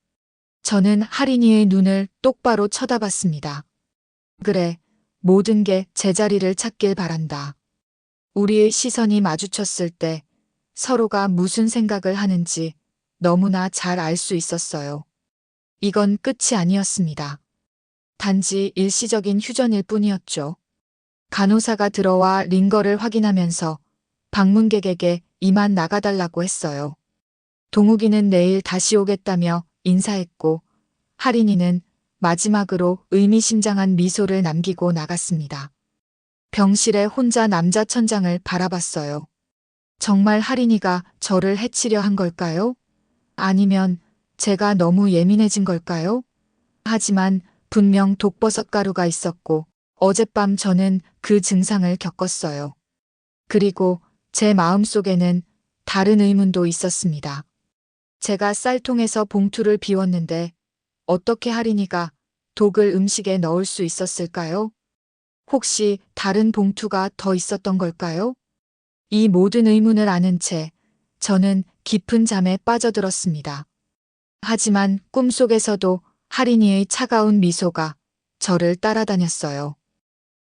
저는 할인이의 눈을 똑바로 쳐다봤습니다. 그래, 모든 게 제자리를 찾길 바란다. 우리의 시선이 마주쳤을 때 서로가 무슨 생각을 하는지 너무나 잘 알 수 있었어요. 이건 끝이 아니었습니다. 단지 일시적인 휴전일 뿐이었죠. 간호사가 들어와 링거를 확인하면서 방문객에게 이만 나가달라고 했어요. 동욱이는 내일 다시 오겠다며 인사했고 할인이는 마지막으로 의미심장한 미소를 남기고 나갔습니다. 병실에 혼자 남자 천장을 바라봤어요. 정말 할인이가 저를 해치려 한 걸까요? 아니면 제가 너무 예민해진 걸까요? 하지만 분명 독버섯 가루가 있었고 어젯밤 저는 그 증상을 겪었어요. 그리고 제 마음속에는 다른 의문도 있었습니다. 제가 쌀통에서 봉투를 비웠는데 어떻게 할인이가 독을 음식에 넣을 수 있었을까요? 혹시 다른 봉투가 더 있었던 걸까요? 이 모든 의문을 아는 채 저는 깊은 잠에 빠져들었습니다. 하지만 꿈속에서도 할인이의 차가운 미소가 저를 따라다녔어요.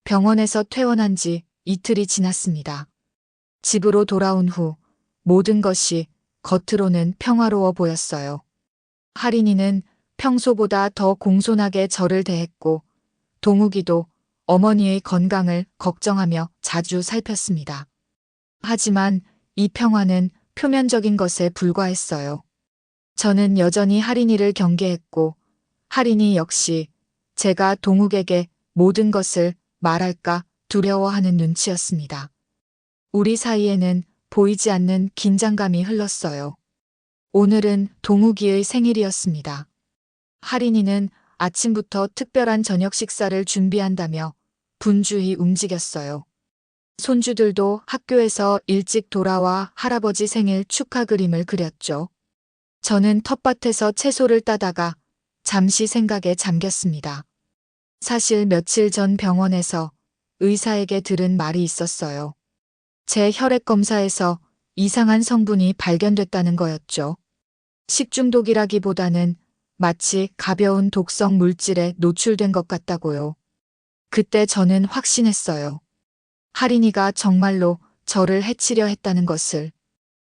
병원에서 퇴원한 지 이틀이 지났습니다. 집으로 돌아온 후 모든 것이 겉으로는 평화로워 보였어요. 할인이는 평소보다 더 공손하게 저를 대했고 동욱이도 어머니의 건강을 걱정하며 자주 살폈습니다. 하지만 이 평화는 표면적인 것에 불과했어요. 저는 여전히 할인이를 경계했고 할인이 역시 제가 동욱에게 모든 것을 말할까 두려워하는 눈치였습니다. 우리 사이에는 보이지 않는 긴장감이 흘렀어요. 오늘은 동욱이의 생일이었습니다. 할인이는 아침부터 특별한 저녁 식사를 준비한다며 분주히 움직였어요. 손주들도 학교에서 일찍 돌아와 할아버지 생일 축하 그림을 그렸죠. 저는 텃밭에서 채소를 따다가 잠시 생각에 잠겼습니다. 사실 며칠 전 병원에서 의사에게 들은 말이 있었어요. 제 혈액 검사에서 이상한 성분이 발견됐다는 거였죠. 식중독이라기보다는 마치 가벼운 독성 물질에 노출된 것 같다고요. 그때 저는 확신했어요. 할인이가 정말로 저를 해치려 했다는 것을.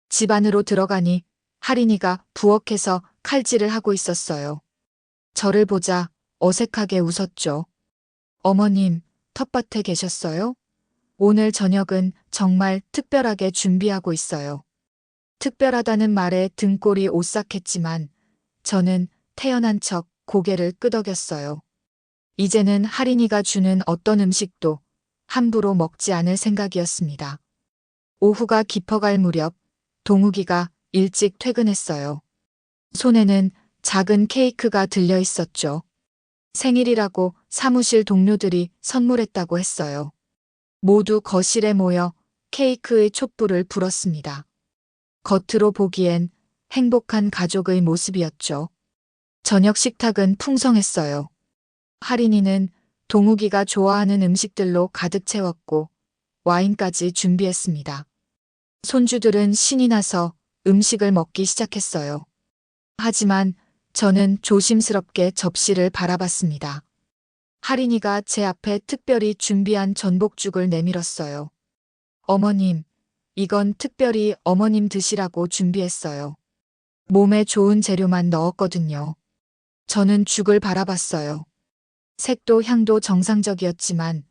집 안으로 들어가니 할인이가 부엌에서 칼질을 하고 있었어요. 저를 보자 어색하게 웃었죠. 어머님, 텃밭에 계셨어요? 오늘 저녁은 정말 특별하게 준비하고 있어요. 특별하다는 말에 등골이 오싹했지만 저는 태연한 척 고개를 끄덕였어요. 이제는 할인이가 주는 어떤 음식도 함부로 먹지 않을 생각이었습니다. 오후가 깊어갈 무렵 동욱이가 일찍 퇴근했어요. 손에는 작은 케이크가 들려 있었죠. 생일이라고 사무실 동료들이 선물했다고 했어요. 모두 거실에 모여 케이크의 촛불을 불었습니다. 겉으로 보기엔 행복한 가족의 모습이었죠. 저녁 식탁은 풍성했어요. 할인이는 동욱이가 좋아하는 음식들로 가득 채웠고 와인까지 준비했습니다. 손주들은 신이 나서 음식을 먹기 시작했어요. 하지만 저는 조심스럽게 접시를 바라봤습니다. 할인이가 제 앞에 특별히 준비한 전복죽을 내밀었어요. 어머님, 이건 특별히 어머님 드시라고 준비했어요. 몸에 좋은 재료만 넣었거든요. 저는 죽을 바라봤어요. 색도 향도 정상적이었지만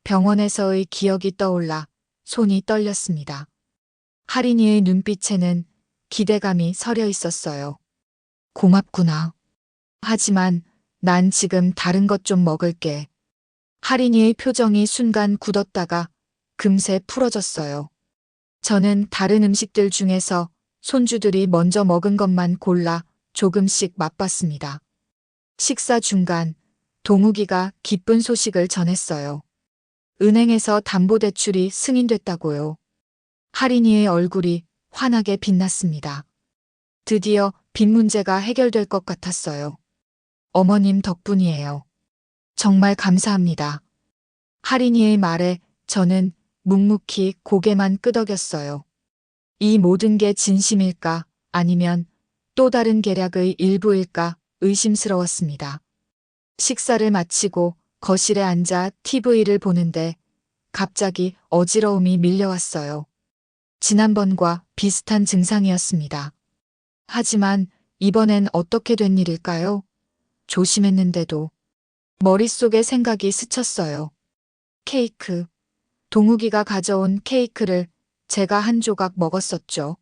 병원에서의 기억이 떠올라 손이 떨렸습니다. 할인이의 눈빛에는 기대감이 서려 있었어요. 고맙구나. 하지만 난 지금 다른 것 좀 먹을게. 할인이의 표정이 순간 굳었다가 금세 풀어졌어요. 저는 다른 음식들 중에서 손주들이 먼저 먹은 것만 골라 조금씩 맛봤습니다. 식사 중간 동욱이가 기쁜 소식을 전했어요. 은행에서 담보대출이 승인됐다고요. 할인이의 얼굴이 환하게 빛났습니다. 드디어 빚 문제가 해결될 것 같았어요. 어머님 덕분이에요. 정말 감사합니다. 할인이의 말에 저는 묵묵히 고개만 끄덕였어요. 이 모든 게 진심일까 아니면 또 다른 계략의 일부일까 의심스러웠습니다. 식사를 마치고 거실에 앉아 TV를 보는데 갑자기 어지러움이 밀려왔어요. 지난번과 비슷한 증상이었습니다. 하지만 이번엔 어떻게 된 일일까요? 조심했는데도 머릿속에 생각이 스쳤어요. 케이크. 동욱이가 가져온 케이크를 제가 한 조각 먹었었죠.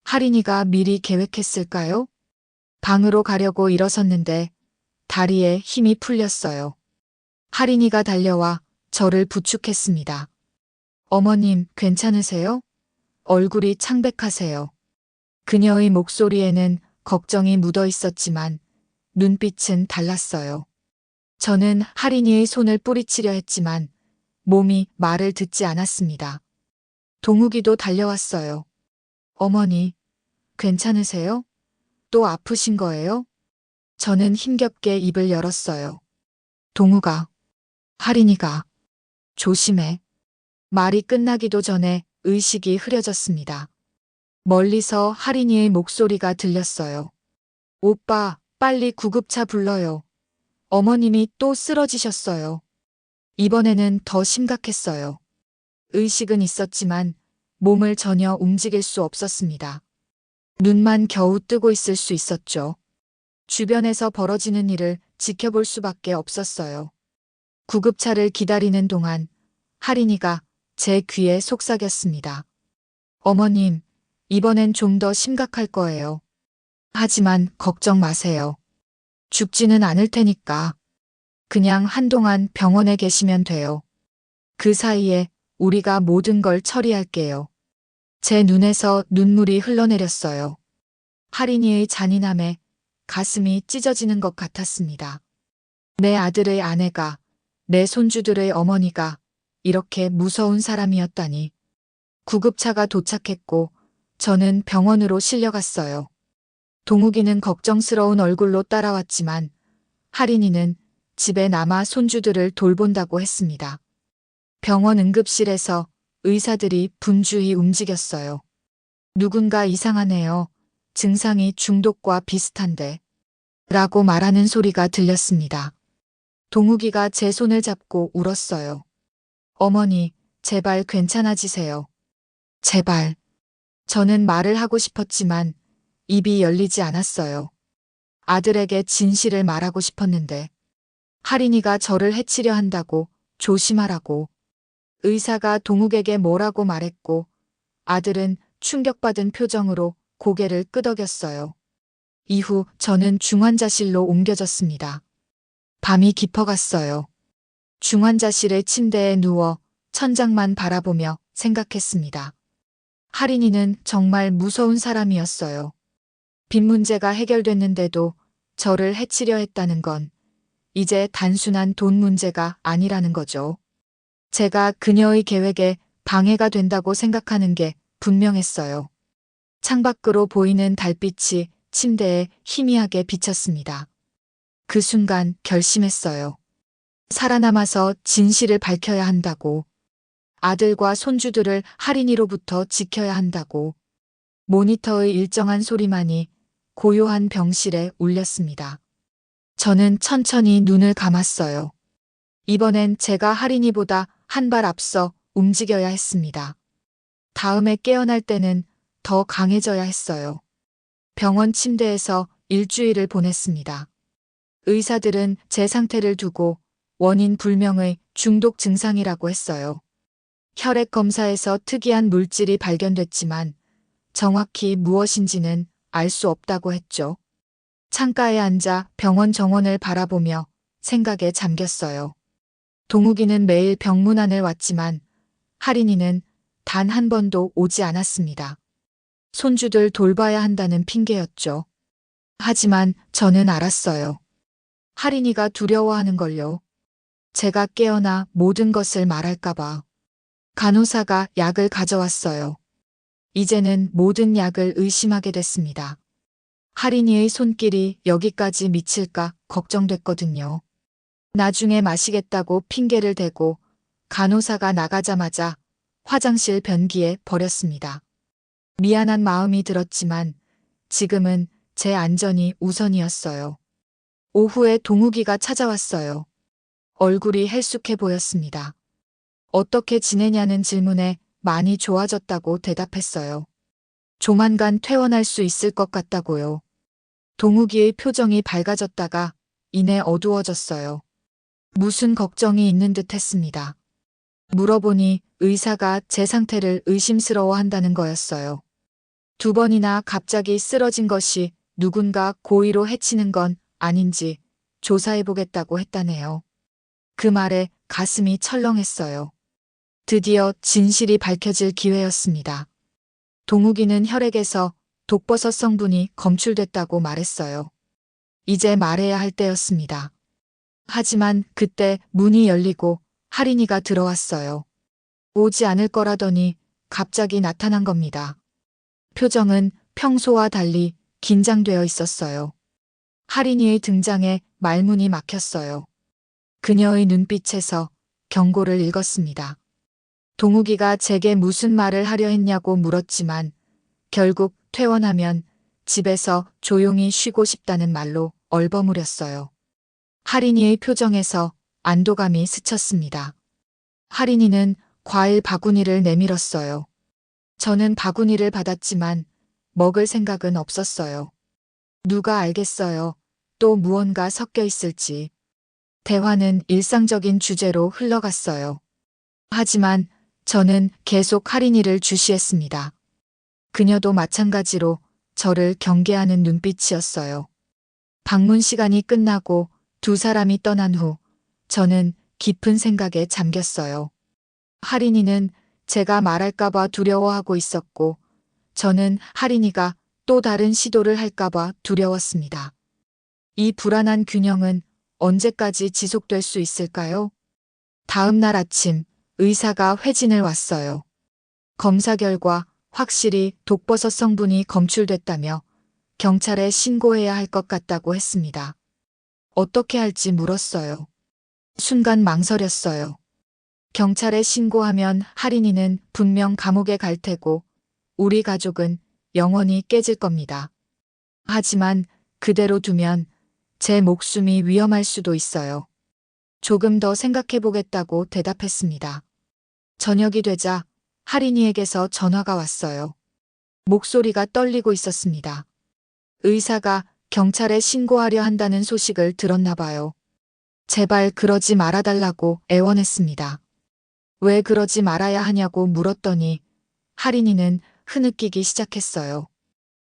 할인이가 미리 계획했을까요? 방으로 가려고 일어섰는데 다리에 힘이 풀렸어요. 할인이가 달려와 저를 부축했습니다. 어머님, 괜찮으세요? 얼굴이 창백하세요. 그녀의 목소리에는 걱정이 묻어 있었지만 눈빛은 달랐어요. 저는 할인이의 손을 뿌리치려 했지만 몸이 말을 듣지 않았습니다. 동욱이도 달려왔어요. 어머니, 괜찮으세요? 또 아프신 거예요? 저는 힘겹게 입을 열었어요. 동욱아, 할인이가, 조심해. 말이 끝나기도 전에 의식이 흐려졌습니다. 멀리서 할인이의 목소리가 들렸어요. 오빠, 빨리 구급차 불러요. 어머님이 또 쓰러지셨어요. 이번에는 더 심각했어요. 의식은 있었지만 몸을 전혀 움직일 수 없었습니다. 눈만 겨우 뜨고 있을 수 있었죠. 주변에서 벌어지는 일을 지켜볼 수밖에 없었어요. 구급차를 기다리는 동안 할인이가 제 귀에 속삭였습니다. 어머님, 이번엔 좀 더 심각할 거예요. 하지만 걱정 마세요. 죽지는 않을 테니까. 그냥 한동안 병원에 계시면 돼요. 그 사이에 우리가 모든 걸 처리할게요. 제 눈에서 눈물이 흘러내렸어요. 할인이의 잔인함에 가슴이 찢어지는 것 같았습니다. 내 아들의 아내가, 내 손주들의 어머니가 이렇게 무서운 사람이었다니. 구급차가 도착했고 저는 병원으로 실려갔어요. 동욱이는 걱정스러운 얼굴로 따라왔지만 할인이는 집에 남아 손주들을 돌본다고 했습니다. 병원 응급실에서 의사들이 분주히 움직였어요. 누군가 이상하네요. 증상이 중독과 비슷한데. 라고 말하는 소리가 들렸습니다. 동욱이가 제 손을 잡고 울었어요. 어머니, 제발 괜찮아지세요. 제발. 저는 말을 하고 싶었지만 입이 열리지 않았어요. 아들에게 진실을 말하고 싶었는데 할인이가 저를 해치려 한다고 조심하라고. 의사가 동욱에게 뭐라고 말했고 아들은 충격받은 표정으로 고개를 끄덕였어요. 이후 저는 중환자실로 옮겨졌습니다. 밤이 깊어갔어요. 중환자실의 침대에 누워 천장만 바라보며 생각했습니다. 할인이는 정말 무서운 사람이었어요. 빚 문제가 해결됐는데도 저를 해치려 했다는 건 이제 단순한 돈 문제가 아니라는 거죠. 제가 그녀의 계획에 방해가 된다고 생각하는 게 분명했어요. 창밖으로 보이는 달빛이 침대에 희미하게 비쳤습니다. 그 순간 결심했어요. 살아남아서 진실을 밝혀야 한다고. 아들과 손주들을 할인이로부터 지켜야 한다고. 모니터의 일정한 소리만이 고요한 병실에 울렸습니다. 저는 천천히 눈을 감았어요. 이번엔 제가 할인이보다 한 발 앞서 움직여야 했습니다. 다음에 깨어날 때는 더 강해져야 했어요. 병원 침대에서 일주일을 보냈습니다. 의사들은 제 상태를 두고 원인 불명의 중독 증상이라고 했어요. 혈액 검사에서 특이한 물질이 발견됐지만 정확히 무엇인지는 알 수 없다고 했죠. 창가에 앉아 병원 정원을 바라보며 생각에 잠겼어요. 동욱이는 매일 병문안을 왔지만 할인이는 단 한 번도 오지 않았습니다. 손주들 돌봐야 한다는 핑계였죠. 하지만 저는 알았어요. 할인이가 두려워하는 걸요. 제가 깨어나 모든 것을 말할까봐. 간호사가 약을 가져왔어요. 이제는 모든 약을 의심하게 됐습니다. 할인이의 손길이 여기까지 미칠까 걱정됐거든요. 나중에 마시겠다고 핑계를 대고 간호사가 나가자마자 화장실 변기에 버렸습니다. 미안한 마음이 들었지만 지금은 제 안전이 우선이었어요. 오후에 동욱이가 찾아왔어요. 얼굴이 헬쑥해 보였습니다. 어떻게 지내냐는 질문에 많이 좋아졌다고 대답했어요. 조만간 퇴원할 수 있을 것 같다고요. 동욱이의 표정이 밝아졌다가 이내 어두워졌어요. 무슨 걱정이 있는 듯 했습니다. 물어보니 의사가 제 상태를 의심스러워한다는 거였어요. 2번이나 갑자기 쓰러진 것이 누군가 고의로 해치는 건 아닌지 조사해보겠다고 했다네요. 그 말에 가슴이 철렁했어요. 드디어 진실이 밝혀질 기회였습니다. 동욱이는 혈액에서 독버섯 성분이 검출됐다고 말했어요. 이제 말해야 할 때였습니다. 하지만 그때 문이 열리고 할인이가 들어왔어요. 오지 않을 거라더니 갑자기 나타난 겁니다. 표정은 평소와 달리 긴장되어 있었어요. 할인이의 등장에 말문이 막혔어요. 그녀의 눈빛에서 경고를 읽었습니다. 동욱이가 제게 무슨 말을 하려 했냐고 물었지만 결국 퇴원하면 집에서 조용히 쉬고 싶다는 말로 얼버무렸어요. 할인이의 표정에서 안도감이 스쳤습니다. 할인이는 과일 바구니를 내밀었어요. 저는 바구니를 받았지만 먹을 생각은 없었어요. 누가 알겠어요. 또 무언가 섞여 있을지. 대화는 일상적인 주제로 흘러갔어요. 하지만 저는 계속 할인이를 주시했습니다. 그녀도 마찬가지로 저를 경계하는 눈빛이었어요. 방문 시간이 끝나고 두 사람이 떠난 후 저는 깊은 생각에 잠겼어요. 할인이는 제가 말할까봐 두려워하고 있었고 저는 할인이가 또 다른 시도를 할까봐 두려웠습니다. 이 불안한 균형은 언제까지 지속될 수 있을까요? 다음 날 아침 의사가 회진을 왔어요. 검사 결과 확실히 독버섯 성분이 검출됐다며 경찰에 신고해야 할 것 같다고 했습니다. 어떻게 할지 물었어요. 순간 망설였어요. 경찰에 신고하면 할인이는 분명 감옥에 갈 테고 우리 가족은 영원히 깨질 겁니다. 하지만 그대로 두면 제 목숨이 위험할 수도 있어요. 조금 더 생각해 보겠다고 대답했습니다. 저녁이 되자 할인이에게서 전화가 왔어요. 목소리가 떨리고 있었습니다. 의사가 경찰에 신고하려 한다는 소식을 들었나 봐요. 제발 그러지 말아달라고 애원했습니다. 왜 그러지 말아야 하냐고 물었더니 할인이는 흐느끼기 시작했어요.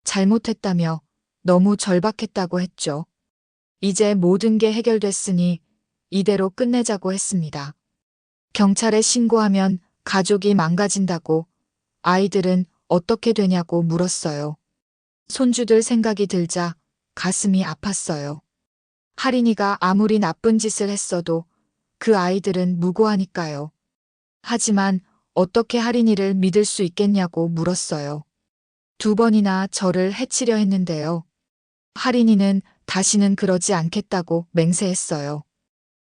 잘못했다며 너무 절박했다고 했죠. 이제 모든 게 해결됐으니 이대로 끝내자고 했습니다. 경찰에 신고하면 가족이 망가진다고 아이들은 어떻게 되냐고 물었어요. 손주들 생각이 들자 가슴이 아팠어요. 할인이가 아무리 나쁜 짓을 했어도 그 아이들은 무고하니까요. 하지만 어떻게 할인이를 믿을 수 있겠냐고 물었어요. 2번이나 저를 해치려 했는데요. 할인이는 다시는 그러지 않겠다고 맹세했어요.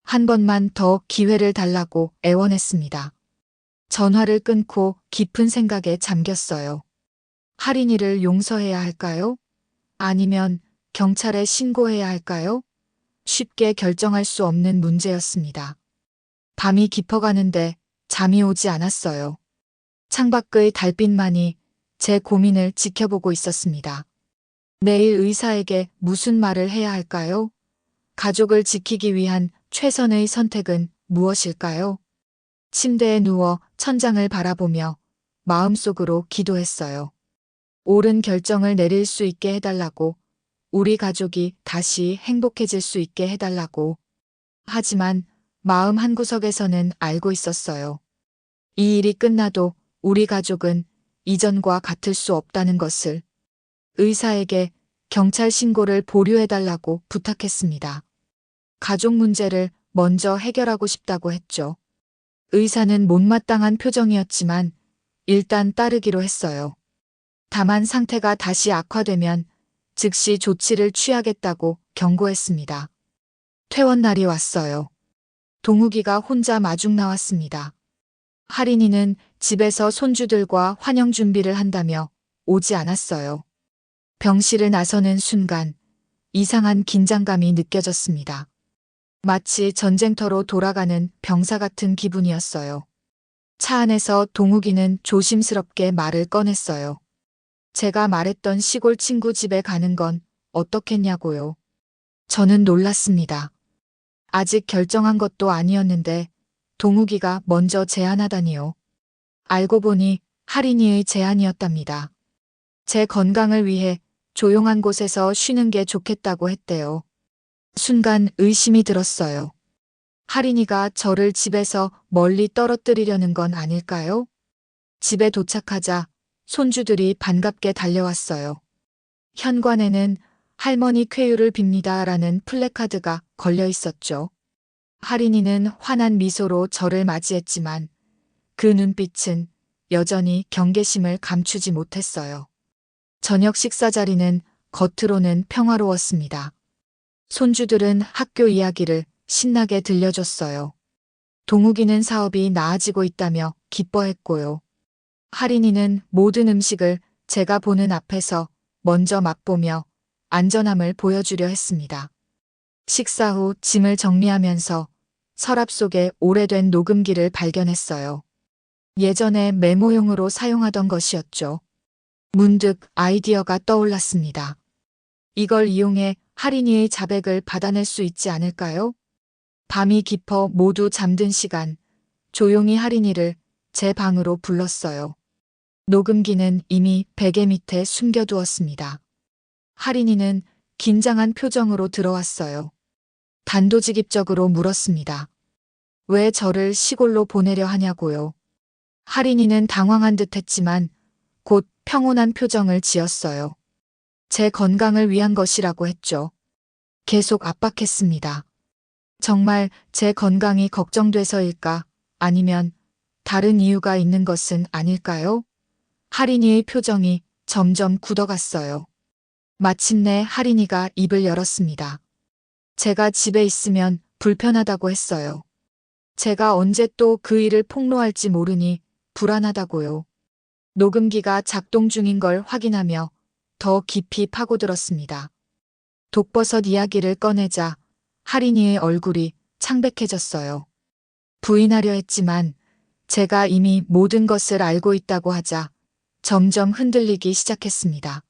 한 번만 더 기회를 달라고 애원했습니다. 전화를 끊고 깊은 생각에 잠겼어요. 할인이를 용서해야 할까요? 아니면 경찰에 신고해야 할까요? 쉽게 결정할 수 없는 문제였습니다. 밤이 깊어가는데 잠이 오지 않았어요. 창밖의 달빛만이 제 고민을 지켜보고 있었습니다. 내일 의사에게 무슨 말을 해야 할까요? 가족을 지키기 위한 최선의 선택은 무엇일까요? 침대에 누워 천장을 바라보며 마음속으로 기도했어요. 옳은 결정을 내릴 수 있게 해달라고, 우리 가족이 다시 행복해질 수 있게 해달라고. 하지만 마음 한구석에서는 알고 있었어요. 이 일이 끝나도 우리 가족은 이전과 같을 수 없다는 것을. 의사에게 경찰 신고를 보류해달라고 부탁했습니다. 가족 문제를 먼저 해결하고 싶다고 했죠. 의사는 못마땅한 표정이었지만 일단 따르기로 했어요. 다만 상태가 다시 악화되면 즉시 조치를 취하겠다고 경고했습니다. 퇴원 날이 왔어요. 동욱이가 혼자 마중 나왔습니다. 할인이는 집에서 손주들과 환영 준비를 한다며 오지 않았어요. 병실을 나서는 순간 이상한 긴장감이 느껴졌습니다. 마치 전쟁터로 돌아가는 병사 같은 기분이었어요. 차 안에서 동욱이는 조심스럽게 말을 꺼냈어요. 제가 말했던 시골 친구 집에 가는 건 어떻겠냐고요. 저는 놀랐습니다. 아직 결정한 것도 아니었는데 동욱이가 먼저 제안하다니요. 알고 보니 할인이의 제안이었답니다. 제 건강을 위해 조용한 곳에서 쉬는 게 좋겠다고 했대요. 순간 의심이 들었어요. 할인이가 저를 집에서 멀리 떨어뜨리려는 건 아닐까요? 집에 도착하자 손주들이 반갑게 달려왔어요. 현관에는 할머니 쾌유를 빕니다라는 플래카드가 걸려 있었죠. 할인이는 환한 미소로 저를 맞이했지만 그 눈빛은 여전히 경계심을 감추지 못했어요. 저녁 식사 자리는 겉으로는 평화로웠습니다. 손주들은 학교 이야기를 신나게 들려줬어요. 동욱이는 사업이 나아지고 있다며 기뻐했고요. 할인이는 모든 음식을 제가 보는 앞에서 먼저 맛보며 안전함을 보여주려 했습니다. 식사 후 짐을 정리하면서 서랍 속에 오래된 녹음기를 발견했어요. 예전에 메모용으로 사용하던 것이었죠. 문득 아이디어가 떠올랐습니다. 이걸 이용해 할인이의 자백을 받아낼 수 있지 않을까요? 밤이 깊어 모두 잠든 시간, 조용히 할인이를 제 방으로 불렀어요. 녹음기는 이미 베개 밑에 숨겨두었습니다. 할인이는 긴장한 표정으로 들어왔어요. 단도직입적으로 물었습니다. 왜 저를 시골로 보내려 하냐고요. 할인이는 당황한 듯 했지만 곧 평온한 표정을 지었어요. 제 건강을 위한 것이라고 했죠. 계속 압박했습니다. 정말 제 건강이 걱정돼서일까? 아니면 다른 이유가 있는 것은 아닐까요? 할인이의 표정이 점점 굳어갔어요. 마침내 할인이가 입을 열었습니다. 제가 집에 있으면 불편하다고 했어요. 제가 언제 또 그 일을 폭로할지 모르니 불안하다고요. 녹음기가 작동 중인 걸 확인하며 더 깊이 파고들었습니다. 독버섯 이야기를 꺼내자 할인이의 얼굴이 창백해졌어요. 부인하려 했지만 제가 이미 모든 것을 알고 있다고 하자 점점 흔들리기 시작했습니다.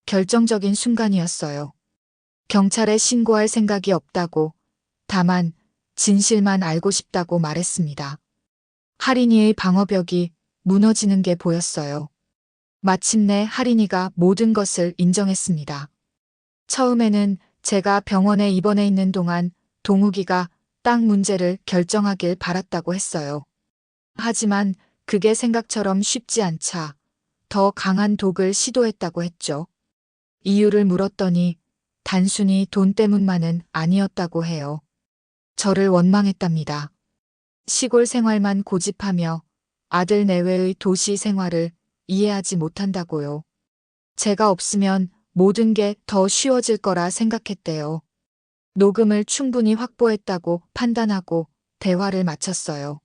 결정적인 순간이었어요. 경찰에 신고할 생각이 없다고, 다만 진실만 알고 싶다고 말했습니다. 할인이의 방어벽이 무너지는 게 보였어요. 마침내 할인이가 모든 것을 인정했습니다. 처음에는 제가 병원에 입원해 있는 동안 동욱이가 땅 문제를 결정하길 바랐다고 했어요. 하지만 그게 생각처럼 쉽지 않자 더 강한 독을 시도했다고 했죠. 이유를 물었더니 단순히 돈 때문만은 아니었다고 해요. 저를 원망했답니다. 시골 생활만 고집하며 아들 내외의 도시 생활을 이해하지 못한다고요. 제가 없으면 모든 게 더 쉬워질 거라 생각했대요. 녹음을 충분히 확보했다고 판단하고 대화를 마쳤어요.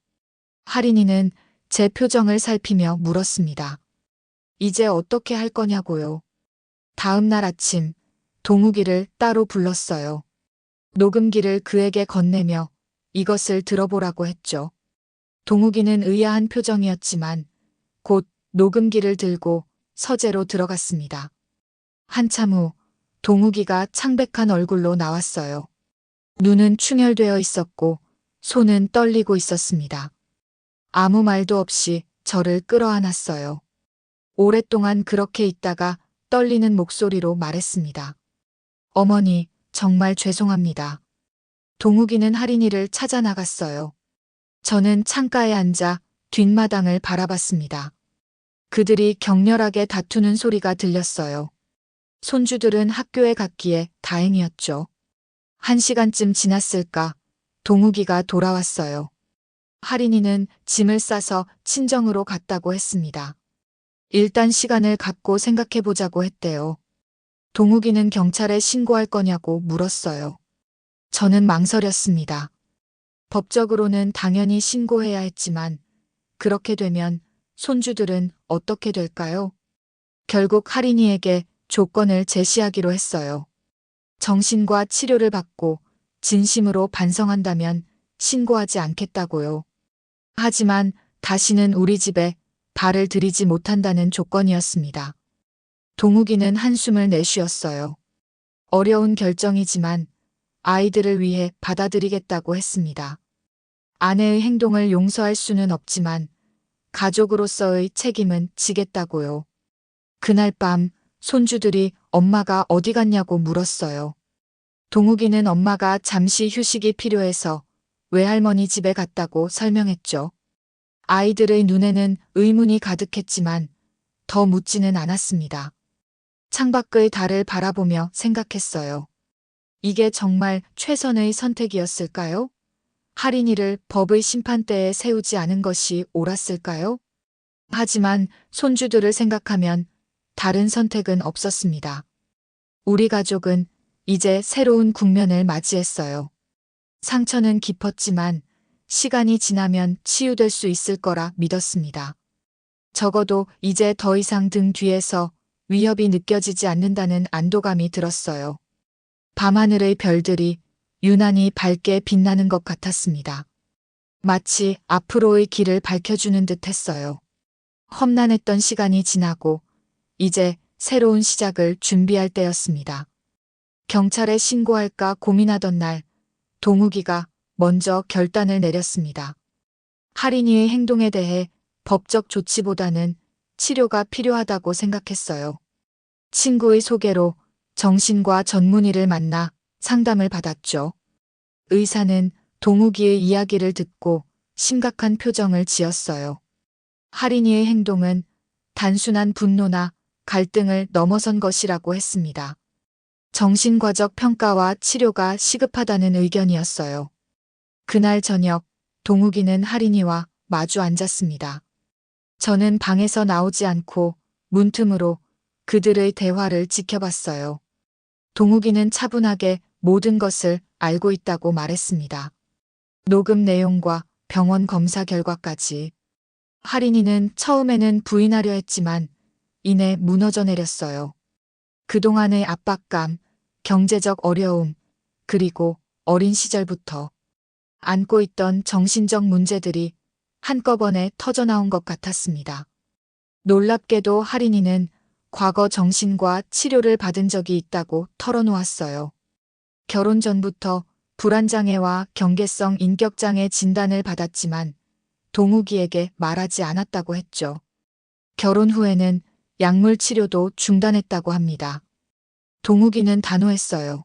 할인이는 제 표정을 살피며 물었습니다. 이제 어떻게 할 거냐고요. 다음 날 아침 동욱이를 따로 불렀어요. 녹음기를 그에게 건네며 이것을 들어보라고 했죠. 동욱이는 의아한 표정이었지만 곧 녹음기를 들고 서재로 들어갔습니다. 한참 후 동욱이가 창백한 얼굴로 나왔어요. 눈은 충혈되어 있었고 손은 떨리고 있었습니다. 아무 말도 없이 저를 끌어안았어요. 오랫동안 그렇게 있다가 떨리는 목소리로 말했습니다. 어머니, 정말 죄송합니다. 동욱이는 할인이를 찾아 나갔어요. 저는 창가에 앉아 뒷마당을 바라봤습니다. 그들이 격렬하게 다투는 소리가 들렸어요. 손주들은 학교에 갔기에 다행이었죠. 1시간쯤 지났을까 동욱이가 돌아왔어요. 할인이는 짐을 싸서 친정으로 갔다고 했습니다. 일단 시간을 갖고 생각해보자고 했대요. 동욱이는 경찰에 신고할 거냐고 물었어요. 저는 망설였습니다. 법적으로는 당연히 신고해야 했지만 그렇게 되면 손주들은 어떻게 될까요? 결국 할인이에게 조건을 제시하기로 했어요. 정신과 치료를 받고 진심으로 반성한다면 신고하지 않겠다고요. 하지만 다시는 우리 집에 발을 들이지 못한다는 조건이었습니다. 동욱이는 한숨을 내쉬었어요. 어려운 결정이지만 아이들을 위해 받아들이겠다고 했습니다. 아내의 행동을 용서할 수는 없지만 가족으로서의 책임은 지겠다고요. 그날 밤 손주들이 엄마가 어디 갔냐고 물었어요. 동욱이는 엄마가 잠시 휴식이 필요해서 외할머니 집에 갔다고 설명했죠. 아이들의 눈에는 의문이 가득했지만 더 묻지는 않았습니다. 창밖의 달을 바라보며 생각했어요. 이게 정말 최선의 선택이었을까요? 할인이를 법의 심판대에 세우지 않은 것이 옳았을까요? 하지만 손주들을 생각하면 다른 선택은 없었습니다. 우리 가족은 이제 새로운 국면을 맞이했어요. 상처는 깊었지만 시간이 지나면 치유될 수 있을 거라 믿었습니다. 적어도 이제 더 이상 등 뒤에서 위협이 느껴지지 않는다는 안도감이 들었어요. 밤하늘의 별들이 유난히 밝게 빛나는 것 같았습니다. 마치 앞으로의 길을 밝혀주는 듯 했어요. 험난했던 시간이 지나고 이제 새로운 시작을 준비할 때였습니다. 경찰에 신고할까 고민하던 날 동욱이가 먼저 결단을 내렸습니다. 할인이의 행동에 대해 법적 조치보다는 치료가 필요하다고 생각했어요. 친구의 소개로 정신과 전문의를 만나 상담을 받았죠. 의사는 동욱이의 이야기를 듣고 심각한 표정을 지었어요. 할인이의 행동은 단순한 분노나 갈등을 넘어선 것이라고 했습니다. 정신과적 평가와 치료가 시급하다는 의견이었어요. 그날 저녁 동욱이는 할인이와 마주 앉았습니다. 저는 방에서 나오지 않고 문틈으로 그들의 대화를 지켜봤어요. 동욱이는 차분하게 모든 것을 알고 있다고 말했습니다. 녹음 내용과 병원 검사 결과까지. 할인이는 처음에는 부인하려 했지만 이내 무너져 내렸어요. 그동안의 압박감, 경제적 어려움, 그리고 어린 시절부터 안고 있던 정신적 문제들이 한꺼번에 터져나온 것 같았습니다. 놀랍게도 할인이는 과거 정신과 치료를 받은 적이 있다고 털어놓았어요. 결혼 전부터 불안장애와 경계성 인격장애 진단을 받았지만 동욱이에게 말하지 않았다고 했죠. 결혼 후에는 약물 치료도 중단했다고 합니다. 동욱이는 단호했어요.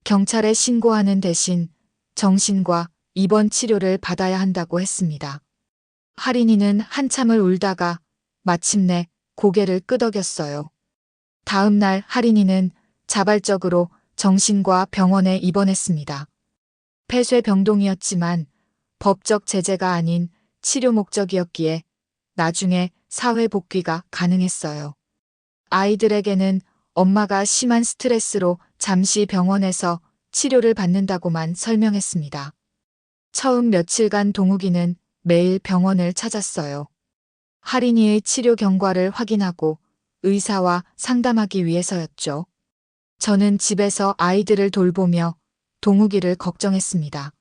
경찰에 신고하는 대신 정신과 입원 치료를 받아야 한다고 했습니다. 할인이는 한참을 울다가 마침내 고개를 끄덕였어요. 다음 날 할인이는 자발적으로 정신과 병원에 입원했습니다. 폐쇄병동이었지만 법적 제재가 아닌 치료 목적이었기에 나중에 사회 복귀가 가능했어요. 아이들에게는 엄마가 심한 스트레스로 잠시 병원에서 치료를 받는다고만 설명했습니다. 처음 며칠간 동욱이는 매일 병원을 찾았어요. 할인이의 치료 경과를 확인하고 의사와 상담하기 위해서였죠. 저는 집에서 아이들을 돌보며 동욱이를 걱정했습니다.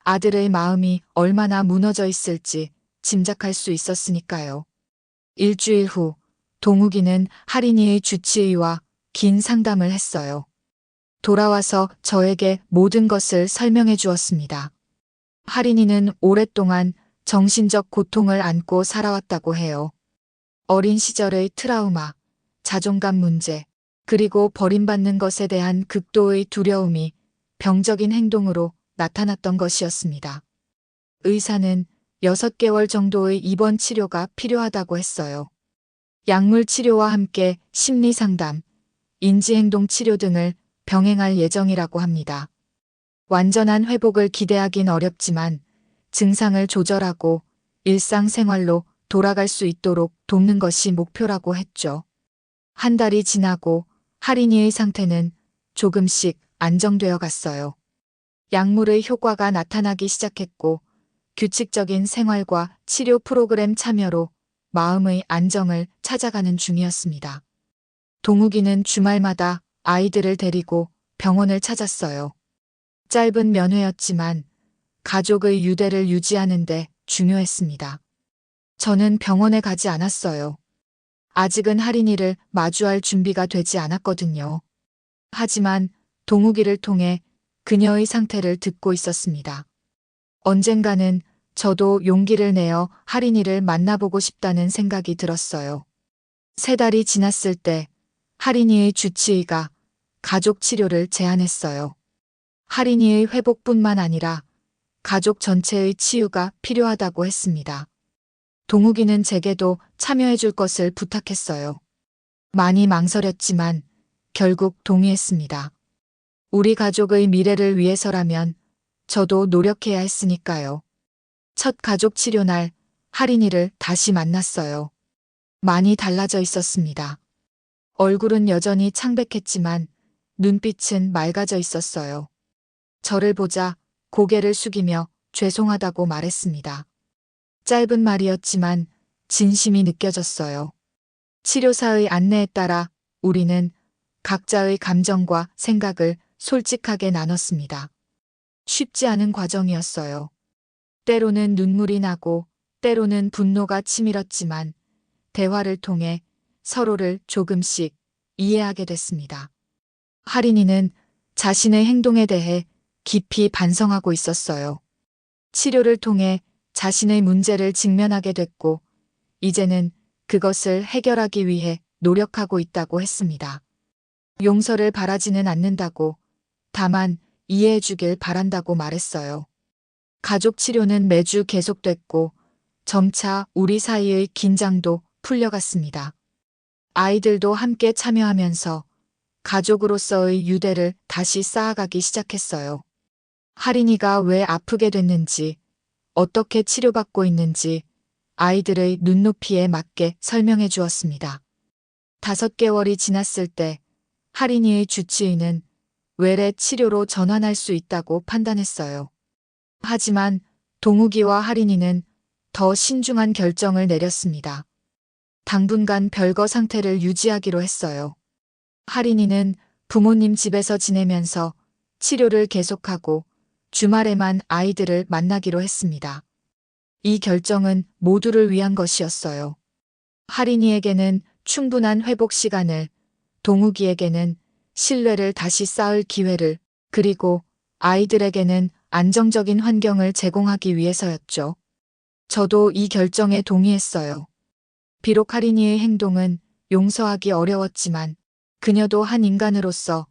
아들의 마음이 얼마나 무너져 있을지 짐작할 수 있었으니까요. 일주일 후 동욱이는 할인이의 주치의와 긴 상담을 했어요. 돌아와서 저에게 모든 것을 설명해 주었습니다. 할인이는 오랫동안 정신적 고통을 안고 살아왔다고 해요. 어린 시절의 트라우마, 자존감 문제, 그리고 버림받는 것에 대한 극도의 두려움이 병적인 행동으로 나타났던 것이었습니다. 의사는 6개월 정도의 입원 치료가 필요하다고 했어요. 약물 치료와 함께 심리 상담, 인지행동 치료 등을 병행할 예정이라고 합니다. 완전한 회복을 기대하긴 어렵지만 증상을 조절하고 일상생활로 돌아갈 수 있도록 돕는 것이 목표라고 했죠. 한 달이 지나고 할인이의 상태는 조금씩 안정되어 갔어요. 약물의 효과가 나타나기 시작했고 규칙적인 생활과 치료 프로그램 참여로 마음의 안정을 찾아가는 중이었습니다. 동욱이는 주말마다 아이들을 데리고 병원을 찾았어요. 짧은 면회였지만 가족의 유대를 유지하는 데 중요했습니다. 저는 병원에 가지 않았어요. 아직은 할인이를 마주할 준비가 되지 않았거든요. 하지만 동욱이를 통해 그녀의 상태를 듣고 있었습니다. 언젠가는 저도 용기를 내어 할인이를 만나보고 싶다는 생각이 들었어요. 3달이 지났을 때 할인이의 주치의가 가족 치료를 제안했어요. 할인이의 회복뿐만 아니라 가족 전체의 치유가 필요하다고 했습니다. 동욱이는 제게도 참여해 줄 것을 부탁했어요. 많이 망설였지만 결국 동의했습니다. 우리 가족의 미래를 위해서라면 저도 노력해야 했으니까요. 첫 가족 치료 날 할인이를 다시 만났어요. 많이 달라져 있었습니다. 얼굴은 여전히 창백했지만 눈빛은 맑아져 있었어요. 저를 보자 고개를 숙이며 죄송하다고 말했습니다. 짧은 말이었지만 진심이 느껴졌어요. 치료사의 안내에 따라 우리는 각자의 감정과 생각을 솔직하게 나눴습니다. 쉽지 않은 과정이었어요. 때로는 눈물이 나고 때로는 분노가 치밀었지만 대화를 통해 서로를 조금씩 이해하게 됐습니다. 할인이는 자신의 행동에 대해 깊이 반성하고 있었어요. 치료를 통해 자신의 문제를 직면하게 됐고 이제는 그것을 해결하기 위해 노력하고 있다고 했습니다. 용서를 바라지는 않는다고, 다만 이해해 주길 바란다고 말했어요. 가족 치료는 매주 계속됐고 점차 우리 사이의 긴장도 풀려갔습니다. 아이들도 함께 참여하면서 가족으로서의 유대를 다시 쌓아가기 시작했어요. 할인이가 왜 아프게 됐는지, 어떻게 치료받고 있는지 아이들의 눈높이에 맞게 설명해 주었습니다. 5개월이 지났을 때 할인이의 주치의는 외래 치료로 전환할 수 있다고 판단했어요. 하지만 동욱이와 할인이는 더 신중한 결정을 내렸습니다. 당분간 별거 상태를 유지하기로 했어요. 할인이는 부모님 집에서 지내면서 치료를 계속하고 주말에만 아이들을 만나기로 했습니다. 이 결정은 모두를 위한 것이었어요. 할인이에게는 충분한 회복 시간을, 동욱이에게는 신뢰를 다시 쌓을 기회를, 그리고 아이들에게는 안정적인 환경을 제공하기 위해서였죠. 저도 이 결정에 동의했어요. 비록 할인이의 행동은 용서하기 어려웠지만 그녀도 한 인간으로서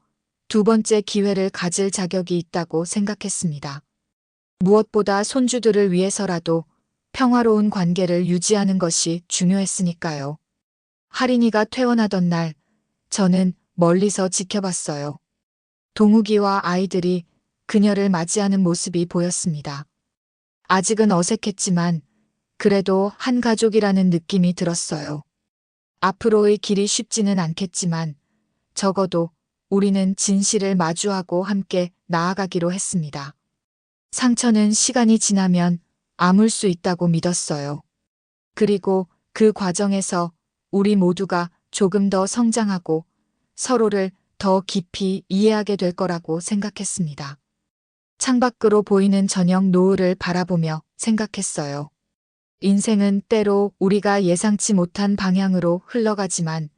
2번째 기회를 가질 자격이 있다고 생각했습니다. 무엇보다 손주들을 위해서라도 평화로운 관계를 유지하는 것이 중요했으니까요. 할인이가 퇴원하던 날, 저는 멀리서 지켜봤어요. 동욱이와 아이들이 그녀를 맞이하는 모습이 보였습니다. 아직은 어색했지만 그래도 한 가족이라는 느낌이 들었어요. 앞으로의 길이 쉽지는 않겠지만 적어도 우리는 진실을 마주하고 함께 나아가기로 했습니다. 상처는 시간이 지나면 아물 수 있다고 믿었어요. 그리고 그 과정에서 우리 모두가 조금 더 성장하고 서로를 더 깊이 이해하게 될 거라고 생각했습니다. 창밖으로 보이는 저녁 노을을 바라보며 생각했어요. 인생은 때로 우리가 예상치 못한 방향으로 흘러가지만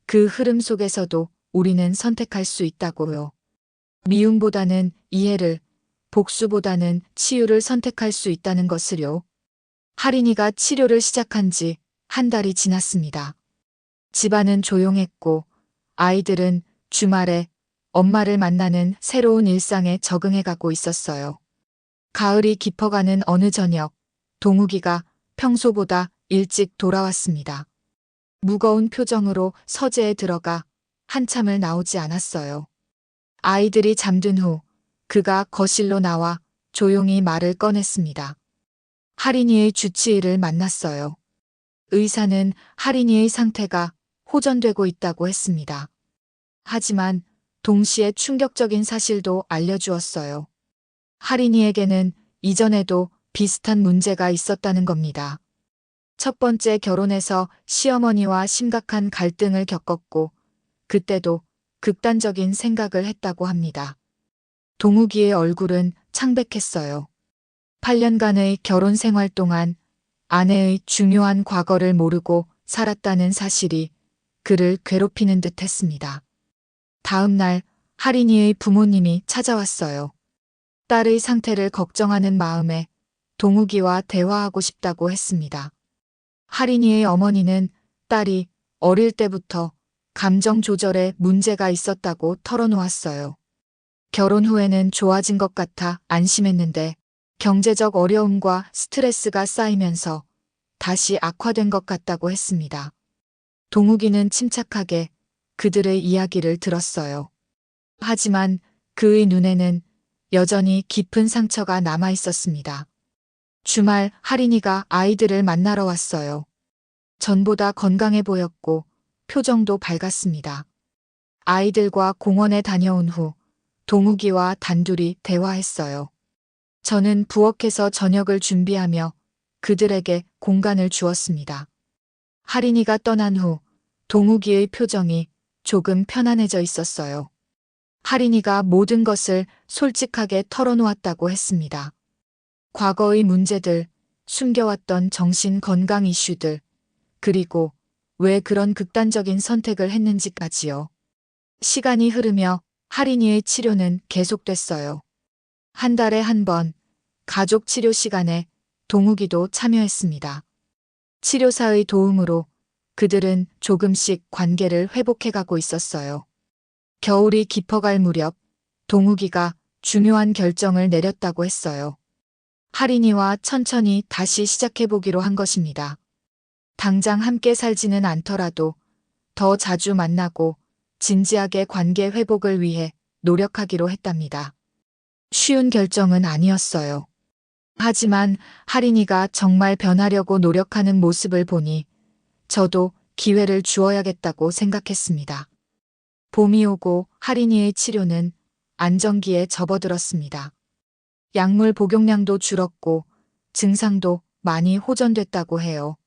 그 흐름 속에서도 우리는 선택할 수 있다고요. 미움보다는 이해를, 복수보다는 치유를 선택할 수 있다는 것을요. 할인이가 치료를 시작한 지 한 달이 지났습니다. 집안은 조용했고 아이들은 주말에 엄마를 만나는 새로운 일상에 적응해가고 있었어요. 가을이 깊어가는 어느 저녁, 동욱이가 평소보다 일찍 돌아왔습니다. 무거운 표정으로 서재에 들어가 한참을 나오지 않았어요. 아이들이 잠든 후 그가 거실로 나와 조용히 말을 꺼냈습니다. 할인이의 주치의를 만났어요. 의사는 할인이의 상태가 호전되고 있다고 했습니다. 하지만 동시에 충격적인 사실도 알려주었어요. 할인이에게는 이전에도 비슷한 문제가 있었다는 겁니다. 첫 번째 결혼에서 시어머니와 심각한 갈등을 겪었고 그때도 극단적인 생각을 했다고 합니다. 동욱이의 얼굴은 창백했어요. 8년간의 결혼 생활 동안 아내의 중요한 과거를 모르고 살았다는 사실이 그를 괴롭히는 듯 했습니다. 다음 날 할인이의 부모님이 찾아왔어요. 딸의 상태를 걱정하는 마음에 동욱이와 대화하고 싶다고 했습니다. 할인이의 어머니는 딸이 어릴 때부터 감정 조절에 문제가 있었다고 털어놓았어요. 결혼 후에는 좋아진 것 같아 안심했는데 경제적 어려움과 스트레스가 쌓이면서 다시 악화된 것 같다고 했습니다. 동욱이는 침착하게 그들의 이야기를 들었어요. 하지만 그의 눈에는 여전히 깊은 상처가 남아 있었습니다. 주말 할인이가 아이들을 만나러 왔어요. 전보다 건강해 보였고 표정도 밝았습니다. 아이들과 공원에 다녀온 후 동욱이와 단둘이 대화했어요. 저는 부엌에서 저녁을 준비하며 그들에게 공간을 주었습니다. 할인이가 떠난 후 동욱이의 표정이 조금 편안해져 있었어요. 할인이가 모든 것을 솔직하게 털어놓았다고 했습니다. 과거의 문제들, 숨겨왔던 정신 건강 이슈들, 그리고 왜 그런 극단적인 선택을 했는지까지요. 시간이 흐르며 할인이의 치료는 계속됐어요. 한 달에 한 번 가족 치료 시간에 동욱이도 참여했습니다. 치료사의 도움으로 그들은 조금씩 관계를 회복해가고 있었어요. 겨울이 깊어갈 무렵 동욱이가 중요한 결정을 내렸다고 했어요. 할인이와 천천히 다시 시작해보기로 한 것입니다. 당장 함께 살지는 않더라도 더 자주 만나고 진지하게 관계 회복을 위해 노력하기로 했답니다. 쉬운 결정은 아니었어요. 하지만 할인이가 정말 변하려고 노력하는 모습을 보니 저도 기회를 주어야겠다고 생각했습니다. 봄이 오고 할인이의 치료는 안정기에 접어들었습니다. 약물 복용량도 줄었고 증상도 많이 호전됐다고 해요.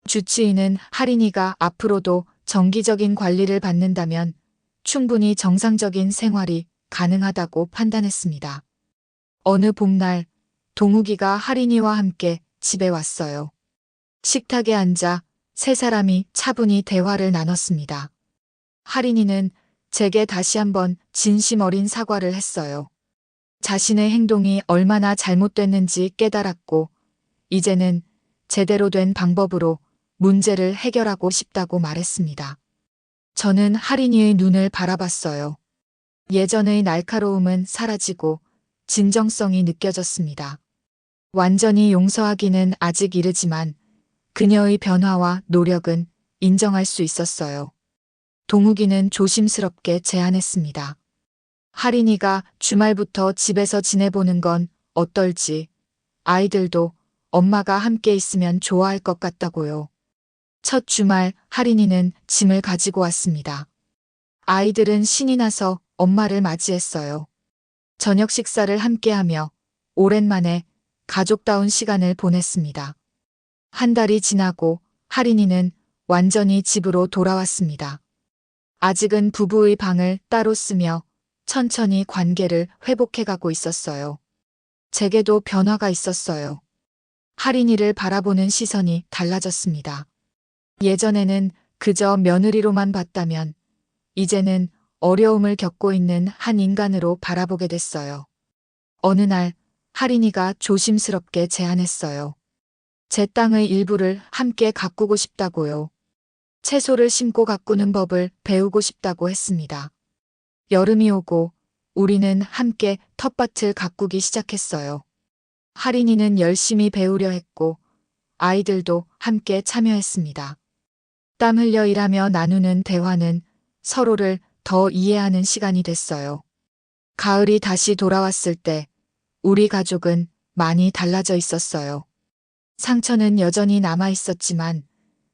주치의는 할인이가 앞으로도 정기적인 관리를 받는다면 충분히 정상적인 생활이 가능하다고 판단했습니다. 어느 봄날 동욱이가 할인이와 함께 집에 왔어요. 식탁에 앉아 세 사람이 차분히 대화를 나눴습니다. 할인이는 제게 다시 한번 진심 어린 사과를 했어요. 자신의 행동이 얼마나 잘못됐는지 깨달았고 이제는 제대로 된 방법으로 문제를 해결하고 싶다고 말했습니다. 저는 할인이의 눈을 바라봤어요. 예전의 날카로움은 사라지고 진정성이 느껴졌습니다. 완전히 용서하기는 아직 이르지만 그녀의 변화와 노력은 인정할 수 있었어요. 동욱이는 조심스럽게 제안했습니다. 할인이가 주말부터 집에서 지내보는 건 어떨지, 아이들도 엄마가 함께 있으면 좋아할 것 같다고요. 첫 주말 할인이는 짐을 가지고 왔습니다. 아이들은 신이 나서 엄마를 맞이했어요. 저녁 식사를 함께하며 오랜만에 가족다운 시간을 보냈습니다. 한 달이 지나고 할인이는 완전히 집으로 돌아왔습니다. 아직은 부부의 방을 따로 쓰며 천천히 관계를 회복해가고 있었어요. 제게도 변화가 있었어요. 할인이를 바라보는 시선이 달라졌습니다. 예전에는 그저 며느리로만 봤다면 이제는 어려움을 겪고 있는 한 인간으로 바라보게 됐어요. 어느 날 할인이가 조심스럽게 제안했어요. 제 땅의 일부를 함께 가꾸고 싶다고요. 채소를 심고 가꾸는 법을 배우고 싶다고 했습니다. 여름이 오고 우리는 함께 텃밭을 가꾸기 시작했어요. 할인이는 열심히 배우려 했고 아이들도 함께 참여했습니다. 땀 흘려 일하며 나누는 대화는 서로를 더 이해하는 시간이 됐어요. 가을이 다시 돌아왔을 때 우리 가족은 많이 달라져 있었어요. 상처는 여전히 남아 있었지만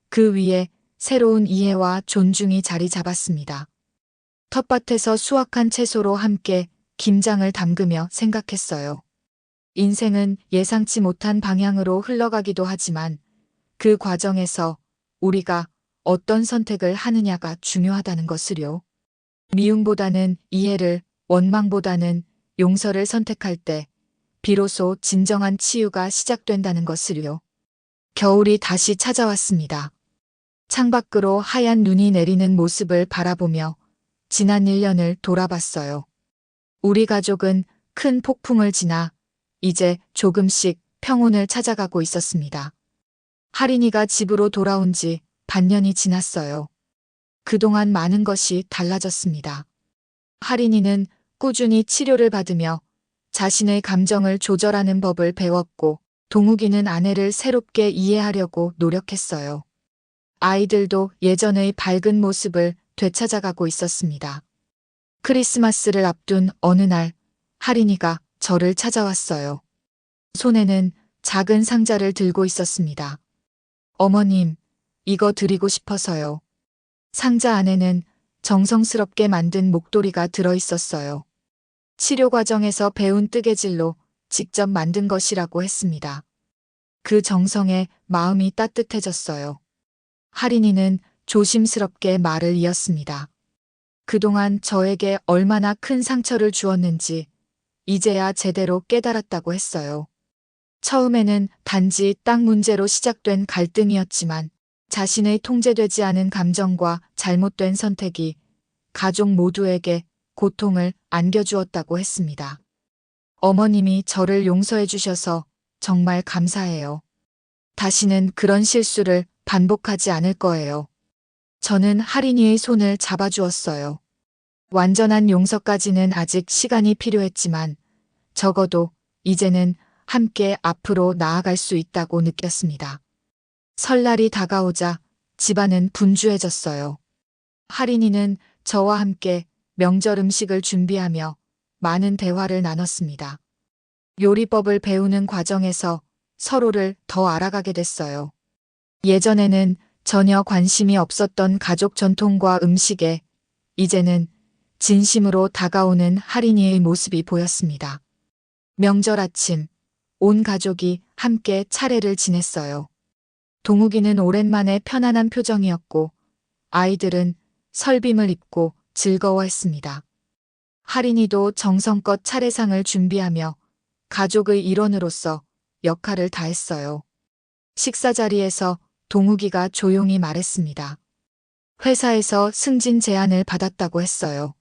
그 위에 새로운 이해와 존중이 자리 잡았습니다. 텃밭에서 수확한 채소로 함께 김장을 담그며 생각했어요. 인생은 예상치 못한 방향으로 흘러가기도 하지만 그 과정에서 우리가 어떤 선택을 하느냐가 중요하다는 것을요. 미움보다는 이해를, 원망보다는 용서를 선택할 때 비로소 진정한 치유가 시작된다는 것을요. 겨울이 다시 찾아왔습니다. 창밖으로 하얀 눈이 내리는 모습을 바라보며 지난 1년을 돌아봤어요. 우리 가족은 큰 폭풍을 지나 이제 조금씩 평온을 찾아가고 있었습니다. 할인이가 집으로 돌아온 지 반년이 지났어요. 그동안 많은 것이 달라졌습니다. 할인이는 꾸준히 치료를 받으며 자신의 감정을 조절하는 법을 배웠고 동욱이는 아내를 새롭게 이해하려고 노력했어요. 아이들도 예전의 밝은 모습을 되찾아가고 있었습니다. 크리스마스를 앞둔 어느 날 할인이가 저를 찾아왔어요. 손에는 작은 상자를 들고 있었습니다. 어머님, 이거 드리고 싶어서요. 상자 안에는 정성스럽게 만든 목도리가 들어있었어요. 치료 과정에서 배운 뜨개질로 직접 만든 것이라고 했습니다. 그 정성에 마음이 따뜻해졌어요. 할인이는 조심스럽게 말을 이었습니다. 그동안 저에게 얼마나 큰 상처를 주었는지 이제야 제대로 깨달았다고 했어요. 처음에는 단지 땅 문제로 시작된 갈등이었지만 자신의 통제되지 않은 감정과 잘못된 선택이 가족 모두에게 고통을 안겨주었다고 했습니다. 어머님이 저를 용서해 주셔서 정말 감사해요. 다시는 그런 실수를 반복하지 않을 거예요. 저는 할인이의 손을 잡아주었어요. 완전한 용서까지는 아직 시간이 필요했지만 적어도 이제는 함께 앞으로 나아갈 수 있다고 느꼈습니다. 설날이 다가오자 집안은 분주해졌어요. 할인이는 저와 함께 명절 음식을 준비하며 많은 대화를 나눴습니다. 요리법을 배우는 과정에서 서로를 더 알아가게 됐어요. 예전에는 전혀 관심이 없었던 가족 전통과 음식에 이제는 진심으로 다가오는 할인이의 모습이 보였습니다. 명절 아침, 온 가족이 함께 차례를 지냈어요. 동욱이는 오랜만에 편안한 표정이었고 아이들은 설빔을 입고 즐거워했습니다. 할인이도 정성껏 차례상을 준비하며 가족의 일원으로서 역할을 다했어요. 식사 자리에서 동욱이가 조용히 말했습니다. 회사에서 승진 제안을 받았다고 했어요.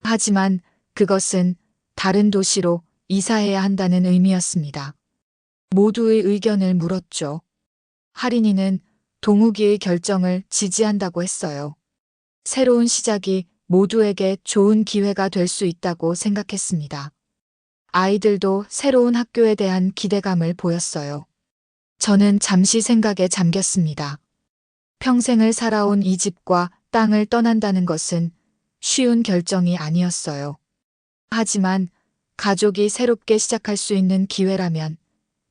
하지만 그것은 다른 도시로 이사해야 한다는 의미였습니다. 모두의 의견을 물었죠. 할인이는 동욱이의 결정을 지지한다고 했어요. 새로운 시작이 모두에게 좋은 기회가 될 수 있다고 생각했습니다. 아이들도 새로운 학교에 대한 기대감을 보였어요. 저는 잠시 생각에 잠겼습니다. 평생을 살아온 이 집과 땅을 떠난다는 것은 쉬운 결정이 아니었어요. 하지만 가족이 새롭게 시작할 수 있는 기회라면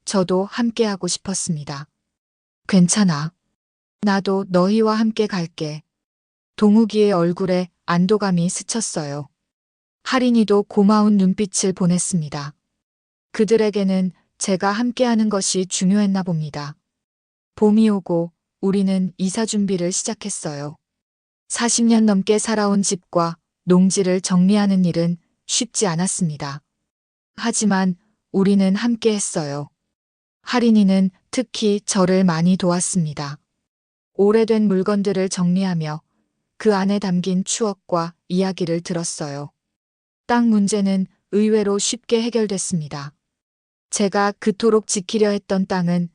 저도 함께하고 싶었습니다. 괜찮아. 나도 너희와 함께 갈게. 동욱이의 얼굴에 안도감이 스쳤어요. 할인이도 고마운 눈빛을 보냈습니다. 그들에게는 제가 함께하는 것이 중요했나 봅니다. 봄이 오고 우리는 이사 준비를 시작했어요. 40년 넘게 살아온 집과 농지를 정리하는 일은 쉽지 않았습니다. 하지만 우리는 함께 했어요. 할인이는 특히 저를 많이 도왔습니다. 오래된 물건들을 정리하며 그 안에 담긴 추억과 이야기를 들었어요. 땅 문제는 의외로 쉽게 해결됐습니다. 제가 그토록 지키려 했던 땅은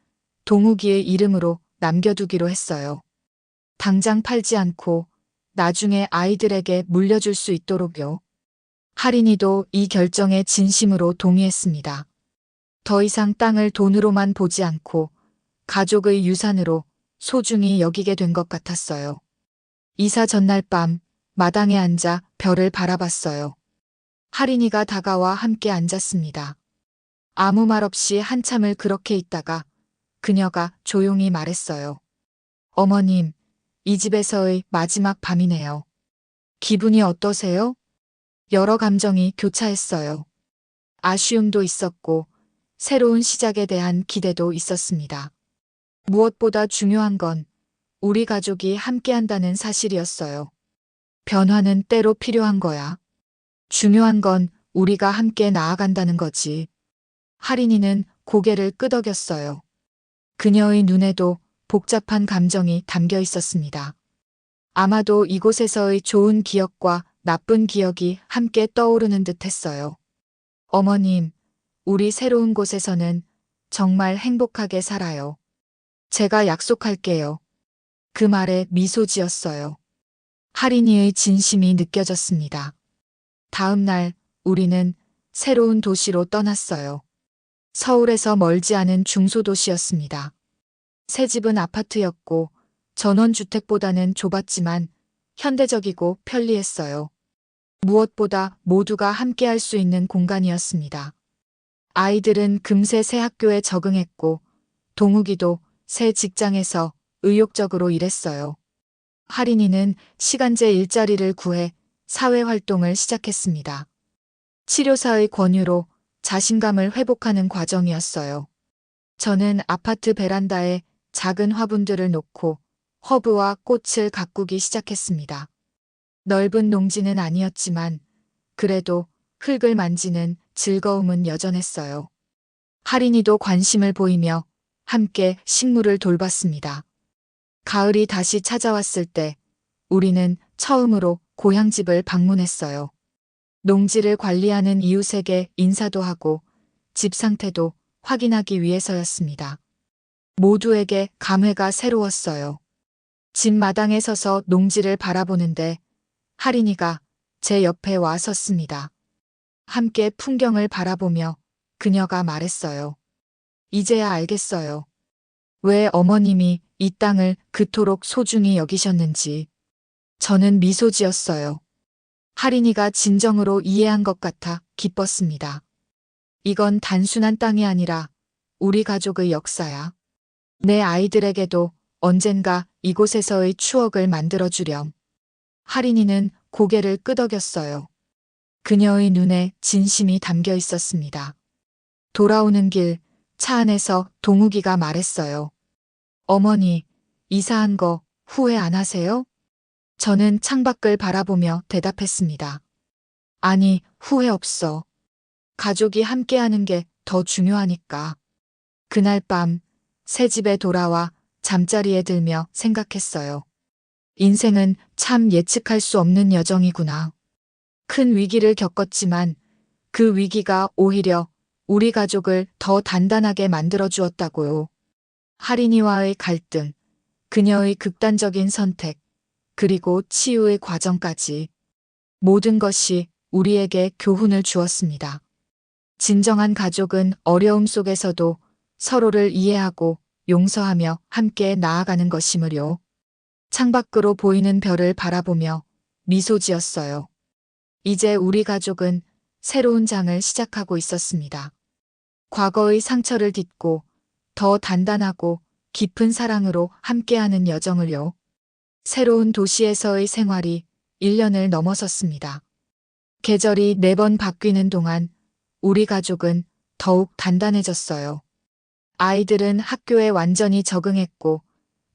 동욱이의 이름으로 남겨두기로 했어요. 당장 팔지 않고 나중에 아이들에게 물려줄 수 있도록요. 할인이도 이 결정에 진심으로 동의했습니다. 더 이상 땅을 돈으로만 보지 않고 가족의 유산으로 소중히 여기게 된 것 같았어요. 이사 전날 밤 마당에 앉아 별을 바라봤어요. 할인이가 다가와 함께 앉았습니다. 아무 말 없이 한참을 그렇게 있다가 그녀가 조용히 말했어요. 어머님, 이 집에서의 마지막 밤이네요. 기분이 어떠세요? 여러 감정이 교차했어요. 아쉬움도 있었고 새로운 시작에 대한 기대도 있었습니다. 무엇보다 중요한 건 우리 가족이 함께한다는 사실이었어요. 변화는 때로 필요한 거야. 중요한 건 우리가 함께 나아간다는 거지. 할인이는 고개를 끄덕였어요. 그녀의 눈에도 복잡한 감정이 담겨 있었습니다. 아마도 이곳에서의 좋은 기억과 나쁜 기억이 함께 떠오르는 듯 했어요. 어머님, 우리 새로운 곳에서는 정말 행복하게 살아요. 제가 약속할게요. 그 말에 미소 지었어요. 할인이의 진심이 느껴졌습니다. 다음 날 우리는 새로운 도시로 떠났어요. 서울에서 멀지 않은 중소도시였습니다. 새 집은 아파트였고 전원주택보다는 좁았지만 현대적이고 편리했어요. 무엇보다 모두가 함께할 수 있는 공간이었습니다. 아이들은 금세 새 학교에 적응했고 동욱이도 새 직장에서 의욕적으로 일했어요. 할인이는 시간제 일자리를 구해 사회활동을 시작했습니다. 치료사의 권유로 자신감을 회복하는 과정이었어요. 저는 아파트 베란다에 작은 화분들을 놓고 허브와 꽃을 가꾸기 시작했습니다. 넓은 농지는 아니었지만 그래도 흙을 만지는 즐거움은 여전했어요. 할인이도 관심을 보이며 함께 식물을 돌봤습니다. 가을이 다시 찾아왔을 때 우리는 처음으로 고향집을 방문했어요. 농지를 관리하는 이웃에게 인사도 하고 집 상태도 확인하기 위해서였습니다. 모두에게 감회가 새로웠어요. 집 마당에 서서 농지를 바라보는데 할인이가 제 옆에 와 섰습니다. 함께 풍경을 바라보며 그녀가 말했어요. 이제야 알겠어요. 왜 어머님이 이 땅을 그토록 소중히 여기셨는지. 저는 미소 지었어요. 할인이가 진정으로 이해한 것 같아 기뻤습니다. 이건 단순한 땅이 아니라 우리 가족의 역사야. 내 아이들에게도 언젠가 이곳에서의 추억을 만들어주렴. 할인이는 고개를 끄덕였어요. 그녀의 눈에 진심이 담겨 있었습니다. 돌아오는 길 차 안에서 동욱이가 말했어요. 어머니, 이사한 거 후회 안 하세요? 저는 창밖을 바라보며 대답했습니다. 아니, 후회 없어. 가족이 함께하는 게 더 중요하니까. 그날 밤 새 집에 돌아와 잠자리에 들며 생각했어요. 인생은 참 예측할 수 없는 여정이구나. 큰 위기를 겪었지만 그 위기가 오히려 우리 가족을 더 단단하게 만들어 주었다고요. 할인이와의 갈등, 그녀의 극단적인 선택, 그리고 치유의 과정까지 모든 것이 우리에게 교훈을 주었습니다. 진정한 가족은 어려움 속에서도 서로를 이해하고 용서하며 함께 나아가는 것이므요. 창밖으로 보이는 별을 바라보며 미소 지었어요. 이제 우리 가족은 새로운 장을 시작하고 있었습니다. 과거의 상처를 딛고 더 단단하고 깊은 사랑으로 함께하는 여정을요. 새로운 도시에서의 생활이 1년을 넘어섰습니다. 계절이 4번 바뀌는 동안 우리 가족은 더욱 단단해졌어요. 아이들은 학교에 완전히 적응했고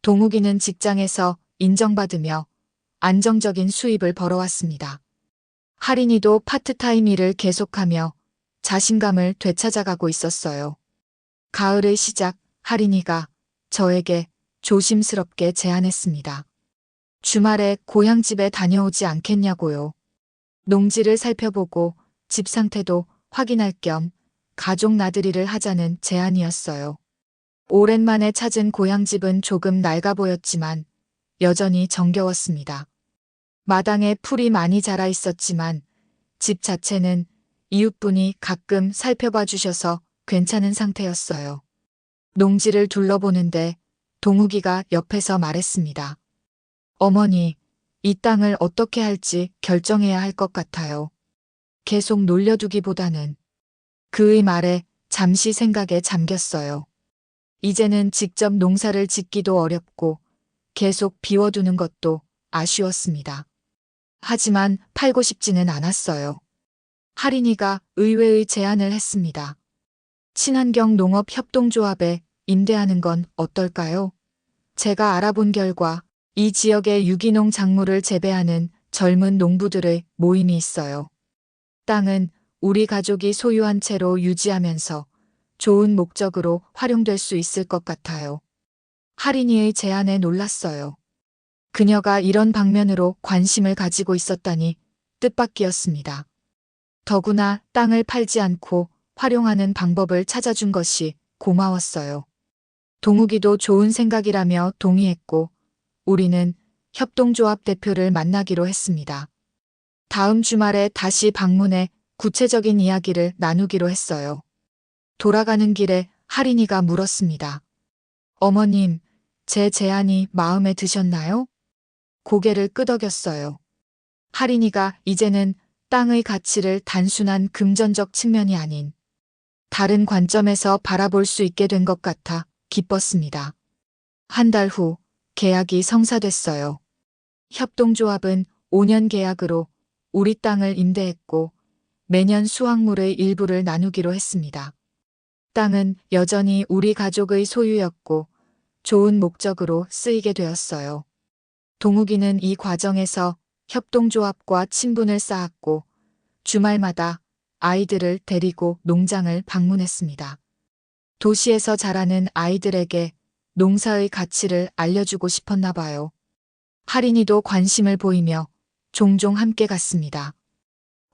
동욱이는 직장에서 인정받으며 안정적인 수입을 벌어왔습니다. 할인이도 파트타임 일을 계속하며 자신감을 되찾아가고 있었어요. 가을의 시작, 할인이가 저에게 조심스럽게 제안했습니다. 주말에 고향집에 다녀오지 않겠냐고요. 농지를 살펴보고 집 상태도 확인할 겸 가족 나들이를 하자는 제안이었어요. 오랜만에 찾은 고향집은 조금 낡아 보였지만 여전히 정겨웠습니다. 마당에 풀이 많이 자라 있었지만 집 자체는 이웃분이 가끔 살펴봐 주셔서 괜찮은 상태였어요. 농지를 둘러보는데 동욱이가 옆에서 말했습니다. 어머니, 이 땅을 어떻게 할지 결정해야 할 것 같아요. 계속 놀려두기보다는. 그의 말에 잠시 생각에 잠겼어요. 이제는 직접 농사를 짓기도 어렵고 계속 비워두는 것도 아쉬웠습니다. 하지만 팔고 싶지는 않았어요. 할인이가 의외의 제안을 했습니다. 친환경 농업 협동조합에 임대하는 건 어떨까요? 제가 알아본 결과 이 지역에 유기농 작물을 재배하는 젊은 농부들의 모임이 있어요. 땅은 우리 가족이 소유한 채로 유지하면서 좋은 목적으로 활용될 수 있을 것 같아요. 할인이의 제안에 놀랐어요. 그녀가 이런 방면으로 관심을 가지고 있었다니 뜻밖이었습니다. 더구나 땅을 팔지 않고 활용하는 방법을 찾아준 것이 고마웠어요. 동욱이도 좋은 생각이라며 동의했고 우리는 협동조합 대표를 만나기로 했습니다. 다음 주말에 다시 방문해 구체적인 이야기를 나누기로 했어요. 돌아가는 길에 할인이가 물었습니다. 어머님, 제 제안이 마음에 드셨나요? 고개를 끄덕였어요. 할인이가 이제는 땅의 가치를 단순한 금전적 측면이 아닌 다른 관점에서 바라볼 수 있게 된 것 같아 기뻤습니다. 한 달 후 계약이 성사됐어요. 협동조합은 5년 계약으로 우리 땅을 임대했고 매년 수확물의 일부를 나누기로 했습니다. 땅은 여전히 우리 가족의 소유였고 좋은 목적으로 쓰이게 되었어요. 동욱이는 이 과정에서 협동조합과 친분을 쌓았고 주말마다 아이들을 데리고 농장을 방문했습니다. 도시에서 자라는 아이들에게 농사의 가치를 알려주고 싶었나 봐요. 할인이도 관심을 보이며 종종 함께 갔습니다.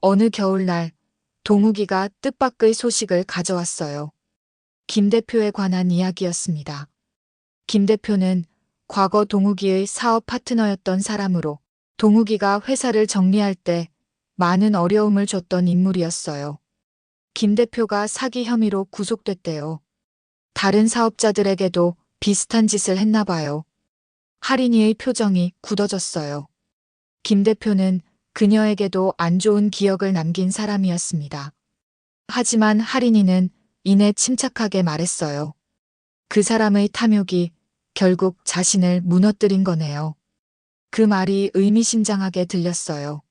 어느 겨울날 동욱이가 뜻밖의 소식을 가져왔어요. 김 대표에 관한 이야기였습니다. 김 대표는 과거 동욱이의 사업 파트너였던 사람으로 동욱이가 회사를 정리할 때 많은 어려움을 줬던 인물이었어요. 김 대표가 사기 혐의로 구속됐대요. 다른 사업자들에게도 비슷한 짓을 했나 봐요. 할인이의 표정이 굳어졌어요. 김 대표는 그녀에게도 안 좋은 기억을 남긴 사람이었습니다. 하지만 할인이는 이내 침착하게 말했어요. 그 사람의 탐욕이 결국 자신을 무너뜨린 거네요. 그 말이 의미심장하게 들렸어요.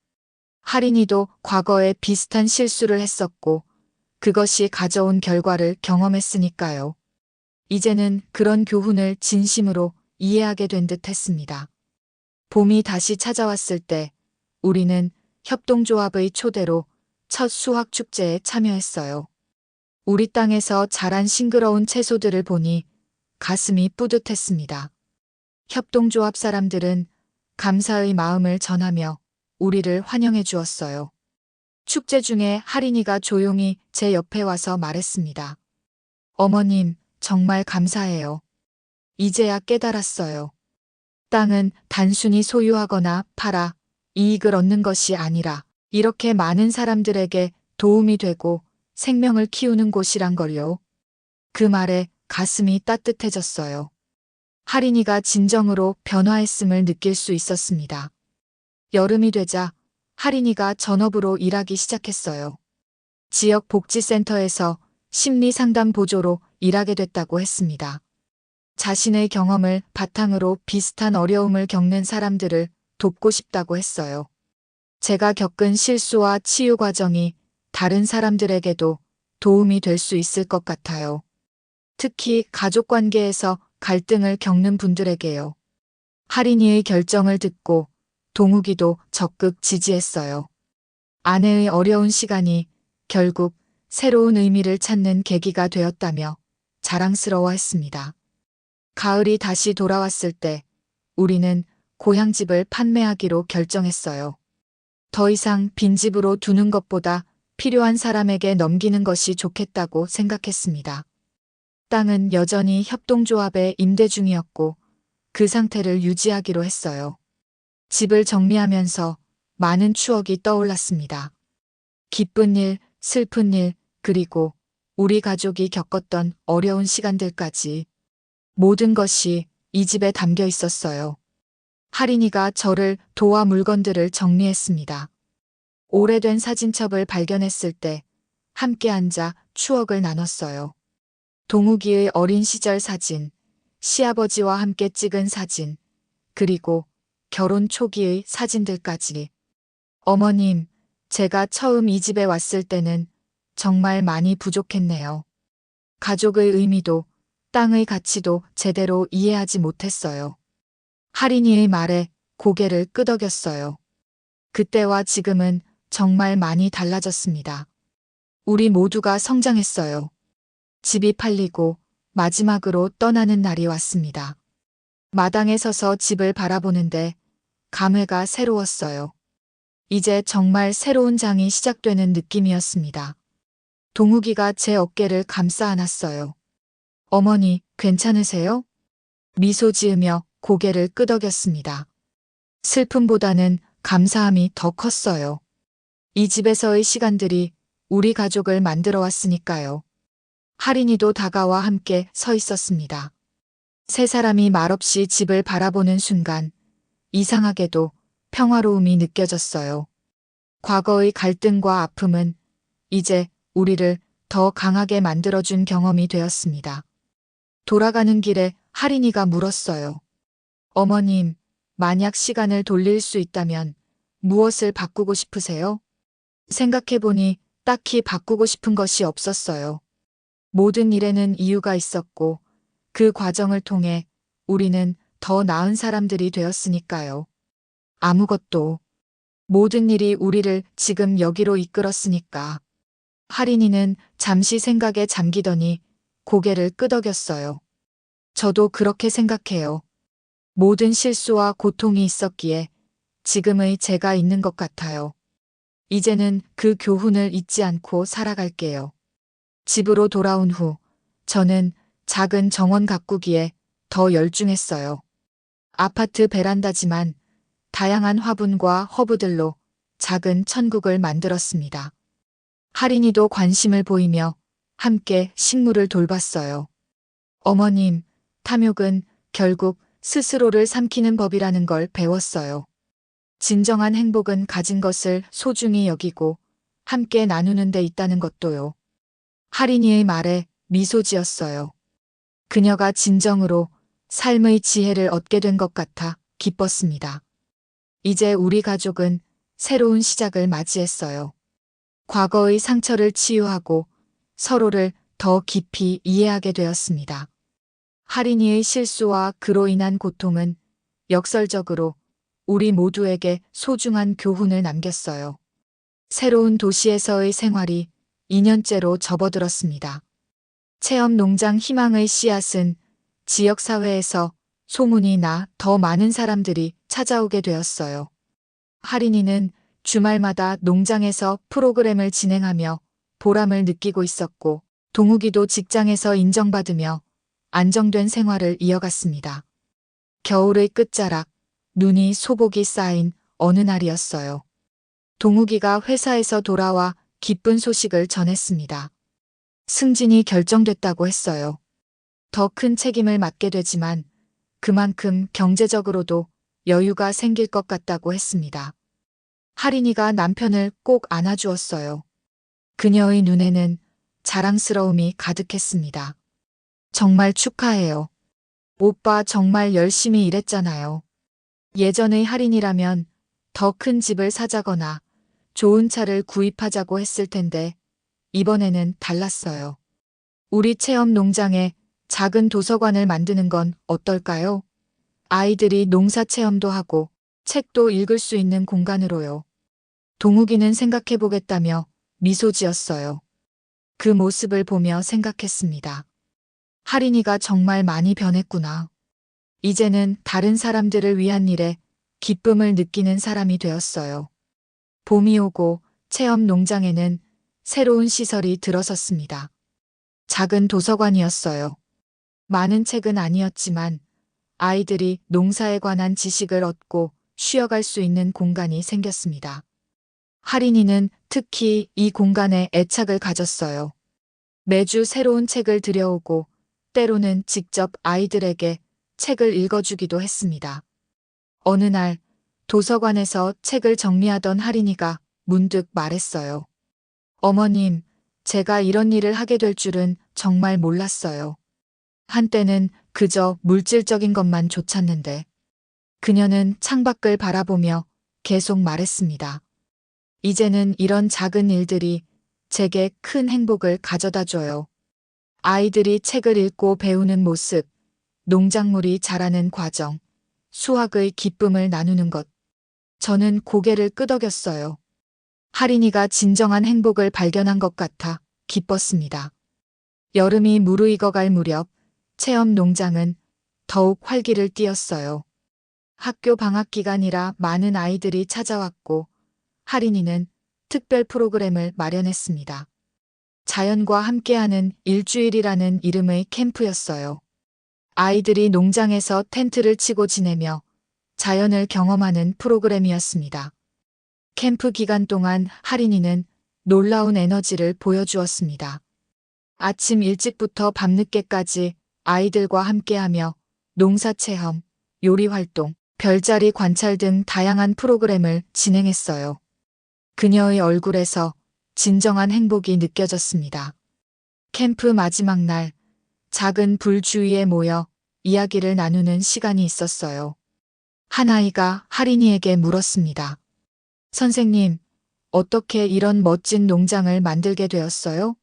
할인이도 과거에 비슷한 실수를 했었고 그것이 가져온 결과를 경험했으니까요. 이제는 그런 교훈을 진심으로 이해하게 된 듯 했습니다. 봄이 다시 찾아왔을 때 우리는 협동조합의 초대로 첫 수확 축제에 참여했어요. 우리 땅에서 자란 싱그러운 채소들을 보니 가슴이 뿌듯했습니다. 협동조합 사람들은 감사의 마음을 전하며 우리를 환영해 주었어요. 축제 중에 할인이가 조용히 제 옆에 와서 말했습니다. 어머님, 정말 감사해요. 이제야 깨달았어요. 땅은 단순히 소유하거나 팔아 이익을 얻는 것이 아니라 이렇게 많은 사람들에게 도움이 되고 생명을 키우는 곳이란 걸요. 그 말에 가슴이 따뜻해졌어요. 할인이가 진정으로 변화했음을 느낄 수 있었습니다. 여름이 되자 할인이가 전업으로 일하기 시작했어요. 지역 복지센터에서 심리 상담 보조로 일하게 됐다고 했습니다. 자신의 경험을 바탕으로 비슷한 어려움을 겪는 사람들을 돕고 싶다고 했어요. 제가 겪은 실수와 치유 과정이 다른 사람들에게도 도움이 될 수 있을 것 같아요. 특히 가족 관계에서 갈등을 겪는 분들에게요. 할인이의 결정을 듣고 동욱이도 적극 지지했어요. 아내의 어려운 시간이 결국 새로운 의미를 찾는 계기가 되었다며 자랑스러워했습니다. 가을이 다시 돌아왔을 때 우리는 고향집을 판매하기로 결정했어요. 더 이상 빈집으로 두는 것보다 필요한 사람에게 넘기는 것이 좋겠다고 생각했습니다. 땅은 여전히 협동조합의 임대 중이었고 그 상태를 유지하기로 했어요. 집을 정리하면서 많은 추억이 떠올랐습니다. 기쁜 일, 슬픈 일, 그리고 우리 가족이 겪었던 어려운 시간들까지 모든 것이 이 집에 담겨 있었어요. 할인이가 저를 도와 물건들을 정리했습니다. 오래된 사진첩을 발견했을 때 함께 앉아 추억을 나눴어요. 동욱이의 어린 시절 사진, 시아버지와 함께 찍은 사진, 그리고 결혼 초기의 사진들까지. 어머님, 제가 처음 이 집에 왔을 때는 정말 많이 부족했네요. 가족의 의미도 땅의 가치도 제대로 이해하지 못했어요. 할인이의 말에 고개를 끄덕였어요. 그때와 지금은 정말 많이 달라졌습니다. 우리 모두가 성장했어요. 집이 팔리고 마지막으로 떠나는 날이 왔습니다. 마당에 서서 집을 바라보는데 감회가 새로웠어요. 이제 정말 새로운 장이 시작되는 느낌이었습니다. 동욱이가 제 어깨를 감싸 안았어요. 어머니, 괜찮으세요? 미소 지으며 고개를 끄덕였습니다. 슬픔보다는 감사함이 더 컸어요. 이 집에서의 시간들이 우리 가족을 만들어 왔으니까요. 할인이도 다가와 함께 서 있었습니다. 세 사람이 말없이 집을 바라보는 순간 이상하게도 평화로움이 느껴졌어요. 과거의 갈등과 아픔은 이제 우리를 더 강하게 만들어준 경험이 되었습니다. 돌아가는 길에 할인이가 물었어요. 어머님, 만약 시간을 돌릴 수 있다면 무엇을 바꾸고 싶으세요? 생각해보니 딱히 바꾸고 싶은 것이 없었어요. 모든 일에는 이유가 있었고 그 과정을 통해 우리는 더 나은 사람들이 되었으니까요. 아무것도. 모든 일이 우리를 지금 여기로 이끌었으니까. 할인이는 잠시 생각에 잠기더니 고개를 끄덕였어요. 저도 그렇게 생각해요. 모든 실수와 고통이 있었기에 지금의 제가 있는 것 같아요. 이제는 그 교훈을 잊지 않고 살아갈게요. 집으로 돌아온 후 저는 작은 정원 가꾸기에 더 열중했어요. 아파트 베란다지만 다양한 화분과 허브들로 작은 천국을 만들었습니다. 할인이도 관심을 보이며 함께 식물을 돌봤어요. 어머님, 탐욕은 결국 스스로를 삼키는 법이라는 걸 배웠어요. 진정한 행복은 가진 것을 소중히 여기고 함께 나누는 데 있다는 것도요. 할인이의 말에 미소 지었어요. 그녀가 진정으로 삶의 지혜를 얻게 된 것 같아 기뻤습니다. 이제 우리 가족은 새로운 시작을 맞이했어요. 과거의 상처를 치유하고 서로를 더 깊이 이해하게 되었습니다. 할인이의 실수와 그로 인한 고통은 역설적으로 우리 모두에게 소중한 교훈을 남겼어요. 새로운 도시에서의 생활이 2년째로 접어들었습니다. 체험 농장 희망의 씨앗은 지역사회에서 소문이 나 더 많은 사람들이 찾아오게 되었어요. 할인이는 주말마다 농장에서 프로그램을 진행하며 보람을 느끼고 있었고, 동욱이도 직장에서 인정받으며 안정된 생활을 이어갔습니다. 겨울의 끝자락, 눈이 소복이 쌓인 어느 날이었어요. 동욱이가 회사에서 돌아와 기쁜 소식을 전했습니다. 승진이 결정됐다고 했어요. 더 큰 책임을 맡게 되지만 그만큼 경제적으로도 여유가 생길 것 같다고 했습니다. 할인이가 남편을 꼭 안아주었어요. 그녀의 눈에는 자랑스러움이 가득했습니다. 정말 축하해요. 오빠 정말 열심히 일했잖아요. 예전의 할인이라면 더 큰 집을 사자거나 좋은 차를 구입하자고 했을 텐데 이번에는 달랐어요. 우리 체험 농장에 작은 도서관을 만드는 건 어떨까요? 아이들이 농사 체험도 하고 책도 읽을 수 있는 공간으로요. 동욱이는 생각해보겠다며 미소 지었어요. 그 모습을 보며 생각했습니다. 할인이가 정말 많이 변했구나. 이제는 다른 사람들을 위한 일에 기쁨을 느끼는 사람이 되었어요. 봄이 오고 체험 농장에는 새로운 시설이 들어섰습니다. 작은 도서관이었어요. 많은 책은 아니었지만 아이들이 농사에 관한 지식을 얻고 쉬어갈 수 있는 공간이 생겼습니다. 할인이는 특히 이 공간에 애착을 가졌어요. 매주 새로운 책을 들여오고 때로는 직접 아이들에게 책을 읽어주기도 했습니다. 어느 날 도서관에서 책을 정리하던 할인이가 문득 말했어요. 어머님, 제가 이런 일을 하게 될 줄은 정말 몰랐어요. 한때는 그저 물질적인 것만 좇았는데. 그녀는 창밖을 바라보며 계속 말했습니다. 이제는 이런 작은 일들이 제게 큰 행복을 가져다 줘요. 아이들이 책을 읽고 배우는 모습, 농작물이 자라는 과정, 수확의 기쁨을 나누는 것. 저는 고개를 끄덕였어요. 할인이가 진정한 행복을 발견한 것 같아 기뻤습니다. 여름이 무르익어갈 무렵 체험 농장은 더욱 활기를 띠었어요. 학교 방학 기간이라 많은 아이들이 찾아왔고 할인이는 특별 프로그램을 마련했습니다. 자연과 함께하는 일주일이라는 이름의 캠프였어요. 아이들이 농장에서 텐트를 치고 지내며 자연을 경험하는 프로그램이었습니다. 캠프 기간 동안 할인이는 놀라운 에너지를 보여주었습니다. 아침 일찍부터 밤늦게까지 아이들과 함께하며 농사 체험, 요리 활동, 별자리 관찰 등 다양한 프로그램을 진행했어요. 그녀의 얼굴에서 진정한 행복이 느껴졌습니다. 캠프 마지막 날, 작은 불 주위에 모여 이야기를 나누는 시간이 있었어요. 한 아이가 할인이에게 물었습니다. 선생님, 어떻게 이런 멋진 농장을 만들게 되었어요?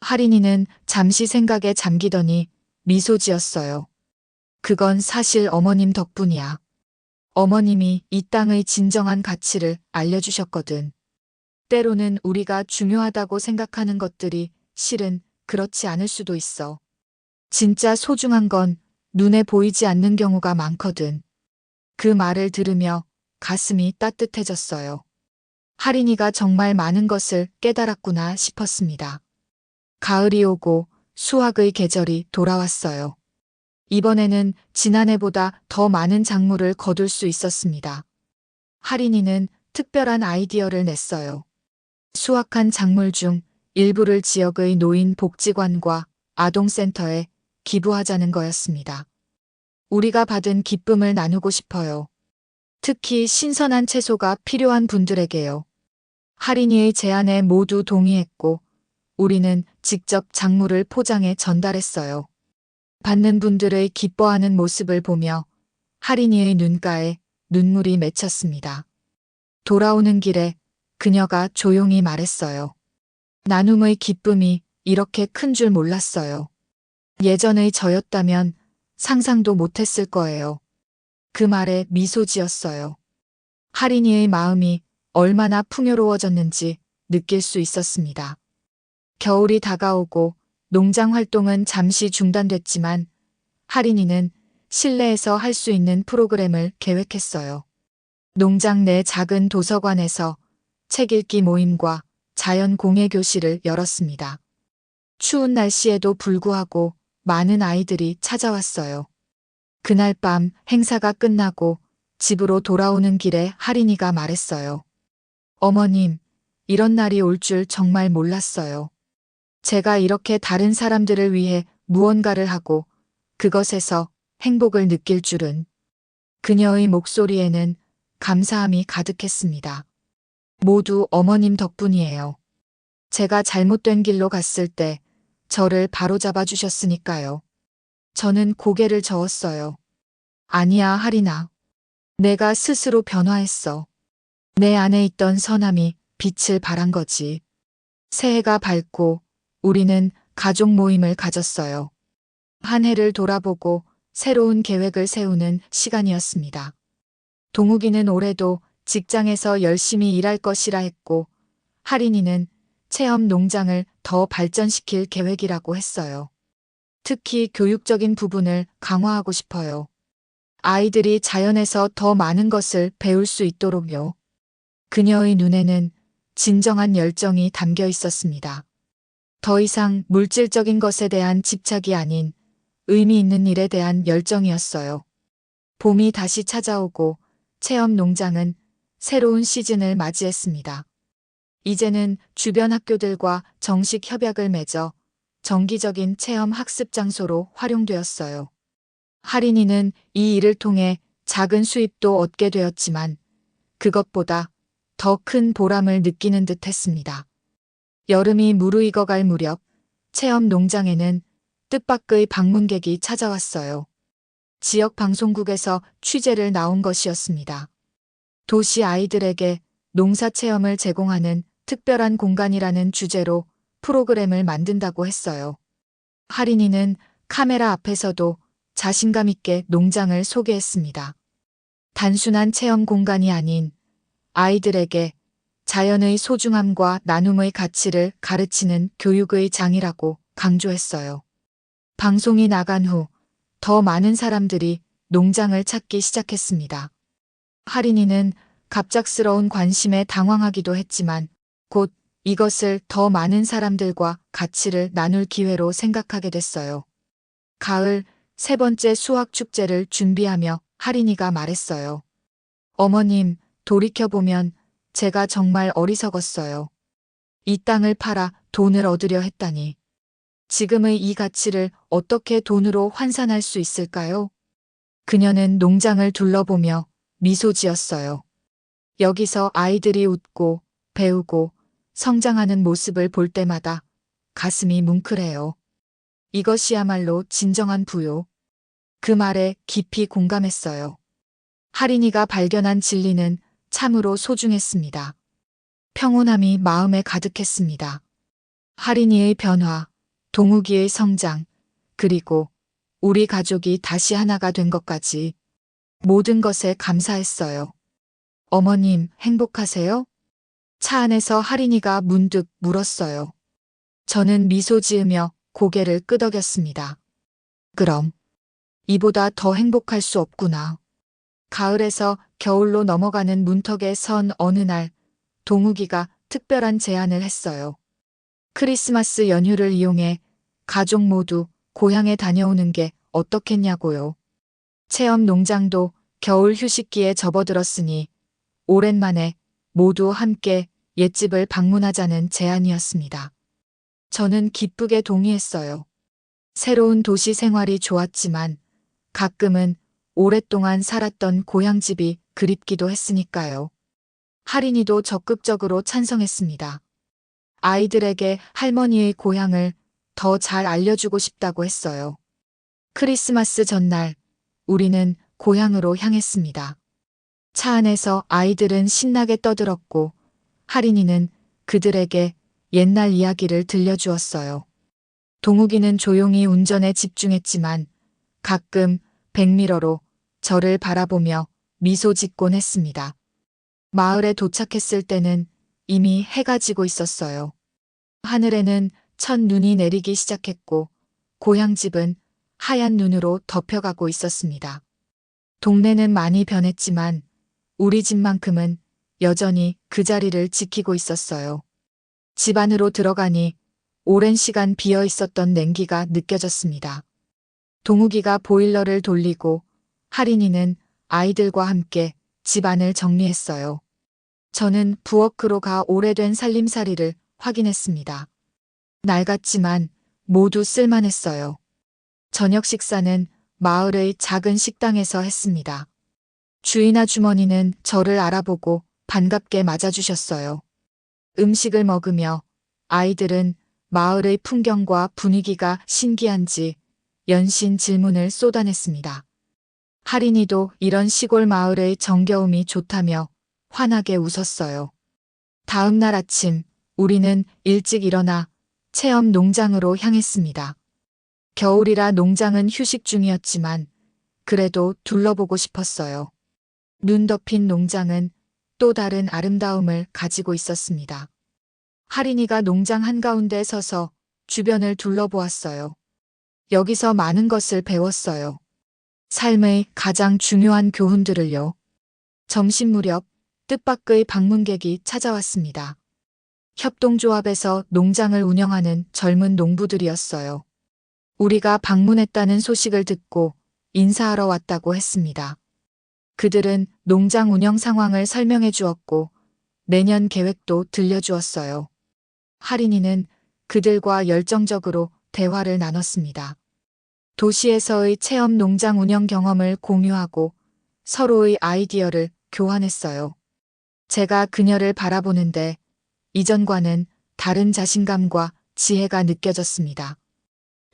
할인이는 잠시 생각에 잠기더니 미소 지었어요. 그건 사실 어머님 덕분이야. 어머님이 이 땅의 진정한 가치를 알려주셨거든. 때로는 우리가 중요하다고 생각하는 것들이 실은 그렇지 않을 수도 있어. 진짜 소중한 건 눈에 보이지 않는 경우가 많거든. 그 말을 들으며 가슴이 따뜻해졌어요. 할인이가 정말 많은 것을 깨달았구나 싶었습니다. 가을이 오고 수확의 계절이 돌아왔어요. 이번에는 지난해보다 더 많은 작물을 거둘 수 있었습니다. 할인이는 특별한 아이디어를 냈어요. 수확한 작물 중 일부를 지역의 노인 복지관과 아동센터에 기부하자는 거였습니다. 우리가 받은 기쁨을 나누고 싶어요. 특히 신선한 채소가 필요한 분들에게요. 할인이의 제안에 모두 동의했고 우리는 직접 작물을 포장해 전달했어요. 받는 분들의 기뻐하는 모습을 보며 할인이의 눈가에 눈물이 맺혔습니다. 돌아오는 길에 그녀가 조용히 말했어요. 나눔의 기쁨이 이렇게 큰 줄 몰랐어요. 예전의 저였다면 상상도 못했을 거예요. 그 말에 미소 지었어요. 할인이의 마음이 얼마나 풍요로워졌는지 느낄 수 있었습니다. 겨울이 다가오고 농장 활동은 잠시 중단됐지만 할인이는 실내에서 할 수 있는 프로그램을 계획했어요. 농장 내 작은 도서관에서 책 읽기 모임과 자연 공예 교실을 열었습니다. 추운 날씨에도 불구하고 많은 아이들이 찾아왔어요. 그날 밤 행사가 끝나고 집으로 돌아오는 길에 할인이가 말했어요. 어머님, 이런 날이 올 줄 정말 몰랐어요. 제가 이렇게 다른 사람들을 위해 무언가를 하고 그것에서 행복을 느낄 줄은. 그녀의 목소리에는 감사함이 가득했습니다. 모두 어머님 덕분이에요. 제가 잘못된 길로 갔을 때 저를 바로잡아 주셨으니까요. 저는 고개를 저었어요. 아니야, 할인아. 내가 스스로 변화했어. 내 안에 있던 선함이 빛을 발한 거지. 새해가 밝고 우리는 가족 모임을 가졌어요. 한 해를 돌아보고 새로운 계획을 세우는 시간이었습니다. 동욱이는 올해도 직장에서 열심히 일할 것이라 했고, 할인이는 체험 농장을 더 발전시킬 계획이라고 했어요. 특히 교육적인 부분을 강화하고 싶어요. 아이들이 자연에서 더 많은 것을 배울 수 있도록요. 그녀의 눈에는 진정한 열정이 담겨 있었습니다. 더 이상 물질적인 것에 대한 집착이 아닌 의미 있는 일에 대한 열정이었어요. 봄이 다시 찾아오고 체험 농장은 새로운 시즌을 맞이했습니다. 이제는 주변 학교들과 정식 협약을 맺어 정기적인 체험 학습 장소로 활용되었어요. 할인이는 이 일을 통해 작은 수입도 얻게 되었지만 그것보다 더 큰 보람을 느끼는 듯 했습니다. 여름이 무르익어갈 무렵 체험 농장에는 뜻밖의 방문객이 찾아왔어요. 지역 방송국에서 취재를 나온 것이었습니다. 도시 아이들에게 농사 체험을 제공하는 특별한 공간이라는 주제로 프로그램을 만든다고 했어요. 할인이는 카메라 앞에서도 자신감 있게 농장을 소개했습니다. 단순한 체험 공간이 아닌 아이들에게 자연의 소중함과 나눔의 가치를 가르치는 교육의 장이라고 강조했어요. 방송이 나간 후 더 많은 사람들이 농장을 찾기 시작했습니다. 할인이는 갑작스러운 관심에 당황하기도 했지만 곧 이것을 더 많은 사람들과 가치를 나눌 기회로 생각하게 됐어요. 가을 세 번째 수학 축제를 준비하며 할인이가 말했어요. 어머님, 돌이켜보면 제가 정말 어리석었어요. 이 땅을 팔아 돈을 얻으려 했다니. 지금의 이 가치를 어떻게 돈으로 환산할 수 있을까요? 그녀는 농장을 둘러보며 미소 지었어요. 여기서 아이들이 웃고 배우고 성장하는 모습을 볼 때마다 가슴이 뭉클해요. 이것이야말로 진정한 부요. 그 말에 깊이 공감했어요. 할인이가 발견한 진리는 참으로 소중했습니다. 평온함이 마음에 가득했습니다. 할인이의 변화, 동욱이의 성장, 그리고 우리 가족이 다시 하나가 된 것까지 모든 것에 감사했어요. 어머님, 행복하세요? 차 안에서 할인이가 문득 물었어요. 저는 미소 지으며 고개를 끄덕였습니다. 그럼 이보다 더 행복할 수 없구나. 가을에서 겨울로 넘어가는 문턱에 선 어느 날 동욱이가 특별한 제안을 했어요. 크리스마스 연휴를 이용해 가족 모두 고향에 다녀오는 게 어떻겠냐고요. 체험 농장도 겨울 휴식기에 접어들었으니 오랜만에 모두 함께 옛집을 방문하자는 제안이었습니다. 저는 기쁘게 동의했어요. 새로운 도시 생활이 좋았지만 가끔은 오랫동안 살았던 고향집이 그립기도 했으니까요. 할인이도 적극적으로 찬성했습니다. 아이들에게 할머니의 고향을 더 잘 알려주고 싶다고 했어요. 크리스마스 전날 우리는 고향으로 향했습니다. 차 안에서 아이들은 신나게 떠들었고 할인이는 그들에게 옛날 이야기를 들려주었어요. 동욱이는 조용히 운전에 집중했지만 가끔 백미러로 저를 바라보며 미소 짓곤 했습니다. 마을에 도착했을 때는 이미 해가 지고 있었어요. 하늘에는 첫눈이 내리기 시작했고 고향집은 하얀 눈으로 덮여가고 있었습니다. 동네는 많이 변했지만 우리 집만큼은 여전히 그 자리를 지키고 있었어요. 집 안으로 들어가니 오랜 시간 비어 있었던 냉기가 느껴졌습니다. 동욱이가 보일러를 돌리고 할인이는 아이들과 함께 집 안을 정리했어요. 저는 부엌으로 가 오래된 살림살이를 확인했습니다. 낡았지만 모두 쓸만했어요. 저녁 식사는 마을의 작은 식당에서 했습니다. 주인 아주머니는 저를 알아보고 반갑게 맞아주셨어요. 음식을 먹으며 아이들은 마을의 풍경과 분위기가 신기한지 연신 질문을 쏟아냈습니다. 할인이도 이런 시골 마을의 정겨움이 좋다며 환하게 웃었어요. 다음 날 아침 우리는 일찍 일어나 체험 농장으로 향했습니다. 겨울이라 농장은 휴식 중이었지만 그래도 둘러보고 싶었어요. 눈 덮인 농장은 또 다른 아름다움을 가지고 있었습니다. 할인이가 농장 한가운데 서서 주변을 둘러보았어요. 여기서 많은 것을 배웠어요. 삶의 가장 중요한 교훈들을요. 점심 무렵 뜻밖의 방문객이 찾아왔습니다. 협동조합에서 농장을 운영하는 젊은 농부들이었어요. 우리가 방문했다는 소식을 듣고 인사하러 왔다고 했습니다. 그들은 농장 운영 상황을 설명해 주었고 내년 계획도 들려주었어요. 할인이는 그들과 열정적으로 대화를 나눴습니다. 도시에서의 체험 농장 운영 경험을 공유하고 서로의 아이디어를 교환했어요. 제가 그녀를 바라보는데 이전과는 다른 자신감과 지혜가 느껴졌습니다.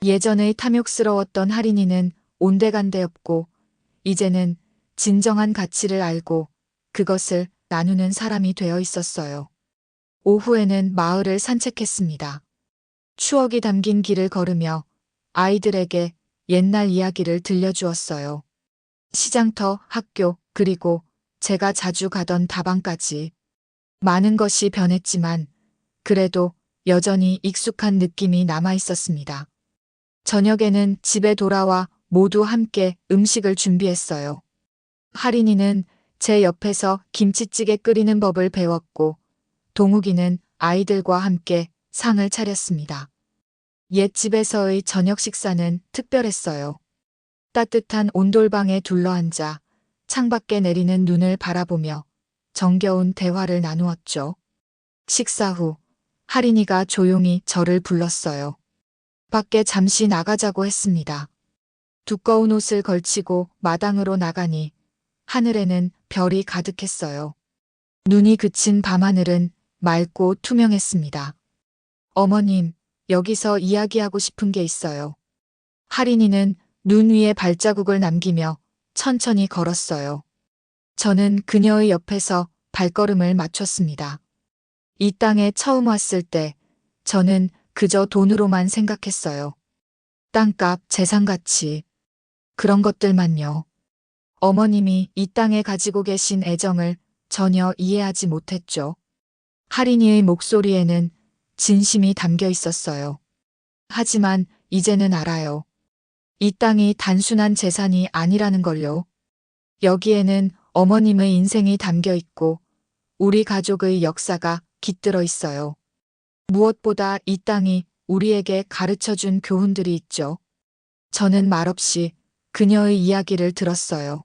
예전의 탐욕스러웠던 할인이는 온데간데 없고 이제는 진정한 가치를 알고 그것을 나누는 사람이 되어 있었어요. 오후에는 마을을 산책했습니다. 추억이 담긴 길을 걸으며 아이들에게 옛날 이야기를 들려주었어요. 시장터, 학교, 그리고 제가 자주 가던 다방까지. 많은 것이 변했지만 그래도 여전히 익숙한 느낌이 남아 있었습니다. 저녁에는 집에 돌아와 모두 함께 음식을 준비했어요. 할인이는 제 옆에서 김치찌개 끓이는 법을 배웠고 동욱이는 아이들과 함께 상을 차렸습니다. 옛집에서의 저녁 식사는 특별했어요. 따뜻한 온돌방에 둘러앉아 창밖에 내리는 눈을 바라보며 정겨운 대화를 나누었죠. 식사 후 할인이가 조용히 저를 불렀어요. 밖에 잠시 나가자고 했습니다. 두꺼운 옷을 걸치고 마당으로 나가니 하늘에는 별이 가득했어요. 눈이 그친 밤하늘은 맑고 투명했습니다. 어머님, 여기서 이야기하고 싶은 게 있어요. 할인이는 눈 위에 발자국을 남기며 천천히 걸었어요. 저는 그녀의 옆에서 발걸음을 맞췄습니다. 이 땅에 처음 왔을 때 저는 그저 돈으로만 생각했어요. 땅값, 재산가치, 그런 것들만요. 어머님이 이 땅에 가지고 계신 애정을 전혀 이해하지 못했죠. 할인이의 목소리에는 진심이 담겨 있었어요. 하지만 이제는 알아요. 이 땅이 단순한 재산이 아니라는 걸요. 여기에는 어머님의 인생이 담겨 있고 우리 가족의 역사가 깃들어 있어요. 무엇보다 이 땅이 우리에게 가르쳐준 교훈들이 있죠. 저는 말없이 그녀의 이야기를 들었어요.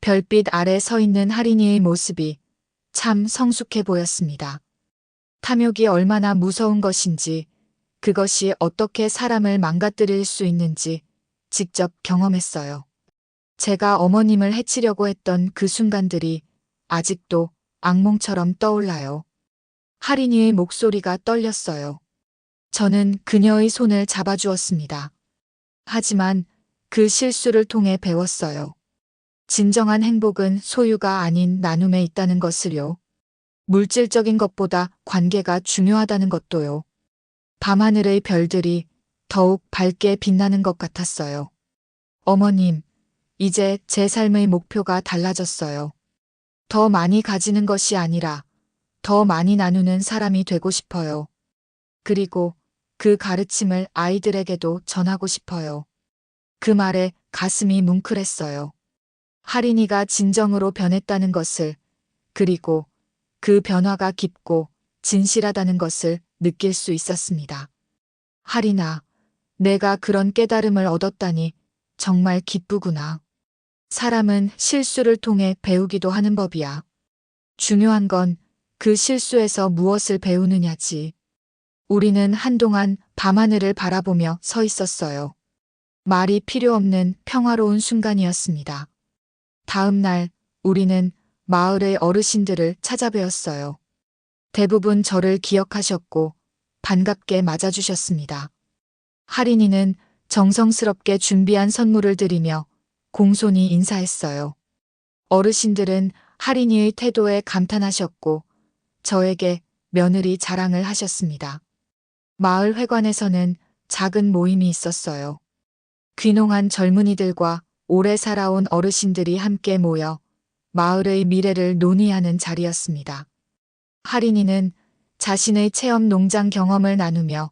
별빛 아래 서 있는 할인이의 모습이 참 성숙해 보였습니다. 탐욕이 얼마나 무서운 것인지, 그것이 어떻게 사람을 망가뜨릴 수 있는지 직접 경험했어요. 제가 어머님을 해치려고 했던 그 순간들이 아직도 악몽처럼 떠올라요. 할인이의 목소리가 떨렸어요. 저는 그녀의 손을 잡아주었습니다. 하지만 그 실수를 통해 배웠어요. 진정한 행복은 소유가 아닌 나눔에 있다는 것을요. 물질적인 것보다 관계가 중요하다는 것도요. 밤하늘의 별들이 더욱 밝게 빛나는 것 같았어요. 어머님, 이제 제 삶의 목표가 달라졌어요. 더 많이 가지는 것이 아니라 더 많이 나누는 사람이 되고 싶어요. 그리고 그 가르침을 아이들에게도 전하고 싶어요. 그 말에 가슴이 뭉클했어요. 할인이가 진정으로 변했다는 것을, 그리고 그 변화가 깊고 진실하다는 것을 느낄 수 있었습니다. 할인아, 내가 그런 깨달음을 얻었다니 정말 기쁘구나. 사람은 실수를 통해 배우기도 하는 법이야. 중요한 건 그 실수에서 무엇을 배우느냐지. 우리는 한동안 밤하늘을 바라보며 서 있었어요. 말이 필요 없는 평화로운 순간이었습니다. 다음 날 우리는 마을의 어르신들을 찾아뵈었어요. 대부분 저를 기억하셨고 반갑게 맞아주셨습니다. 할인이는 정성스럽게 준비한 선물을 드리며 공손히 인사했어요. 어르신들은 할인이의 태도에 감탄하셨고 저에게 며느리 자랑을 하셨습니다. 마을 회관에서는 작은 모임이 있었어요. 귀농한 젊은이들과 오래 살아온 어르신들이 함께 모여 마을의 미래를 논의하는 자리였습니다. 할인이는 자신의 체험 농장 경험을 나누며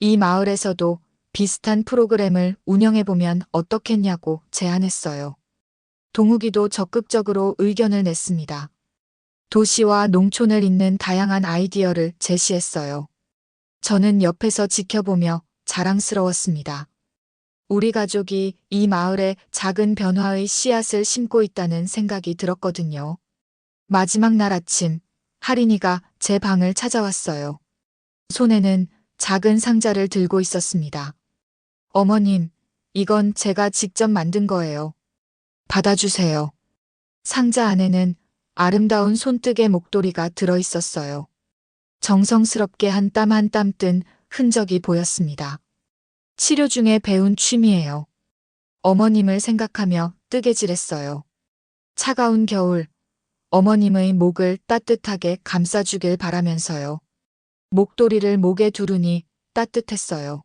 이 마을에서도 비슷한 프로그램을 운영해보면 어떻겠냐고 제안했어요. 동욱이도 적극적으로 의견을 냈습니다. 도시와 농촌을 잇는 다양한 아이디어를 제시했어요. 저는 옆에서 지켜보며 자랑스러웠습니다. 우리 가족이 이 마을에 작은 변화의 씨앗을 심고 있다는 생각이 들었거든요. 마지막 날 아침, 할인이가 제 방을 찾아왔어요. 손에는 작은 상자를 들고 있었습니다. 어머님, 이건 제가 직접 만든 거예요. 받아주세요. 상자 안에는 아름다운 손뜨개 목도리가 들어있었어요. 정성스럽게 한 땀 한 땀 뜬 흔적이 보였습니다. 치료 중에 배운 취미예요. 어머님을 생각하며 뜨개질했어요. 차가운 겨울, 어머님의 목을 따뜻하게 감싸주길 바라면서요. 목도리를 목에 두르니 따뜻했어요.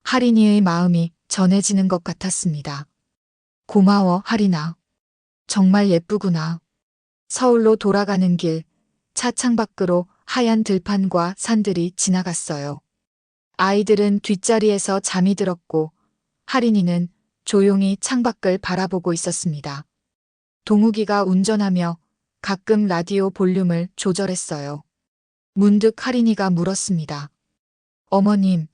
할인이의 마음이 전해지는 것 같았습니다. 고마워, 할인아. 정말 예쁘구나. 서울로 돌아가는 길, 차 창밖으로 하얀 들판과 산들이 지나갔어요. 아이들은 뒷자리에서 잠이 들었고 할인이는 조용히 창밖을 바라보고 있었습니다. 동욱이가 운전하며 가끔 라디오 볼륨을 조절했어요. 문득 할인이가 물었습니다. 어머님,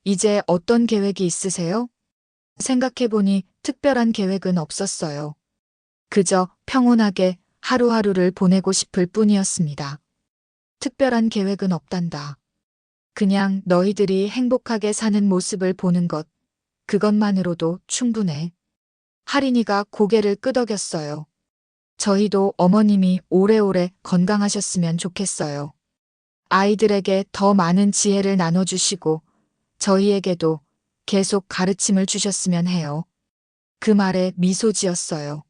이제 어떤 계획이 있으세요? 생각해보니 특별한 계획은 없었어요. 그저 평온하게 하루하루를 보내고 싶을 뿐이었습니다. 특별한 계획은 없단다. 그냥 너희들이 행복하게 사는 모습을 보는 것, 그것만으로도 충분해. 할인이가 고개를 끄덕였어요. 저희도 어머님이 오래오래 건강하셨으면 좋겠어요. 아이들에게 더 많은 지혜를 나눠주시고 저희에게도 계속 가르침을 주셨으면 해요. 그 말에 미소 지었어요.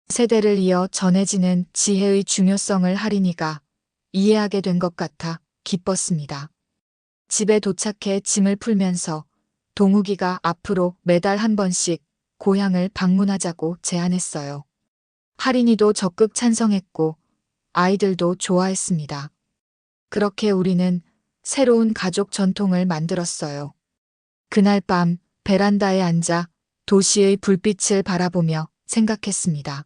세대를 이어 전해지는 지혜의 중요성을 할인이가 이해하게 된 것 같아 기뻤습니다. 집에 도착해 짐을 풀면서 동욱이가 앞으로 매달 한 번씩 고향을 방문하자고 제안했어요. 할인이도 적극 찬성했고 아이들도 좋아했습니다. 그렇게 우리는 새로운 가족 전통을 만들었어요. 그날 밤 베란다에 앉아 도시의 불빛을 바라보며 생각했습니다.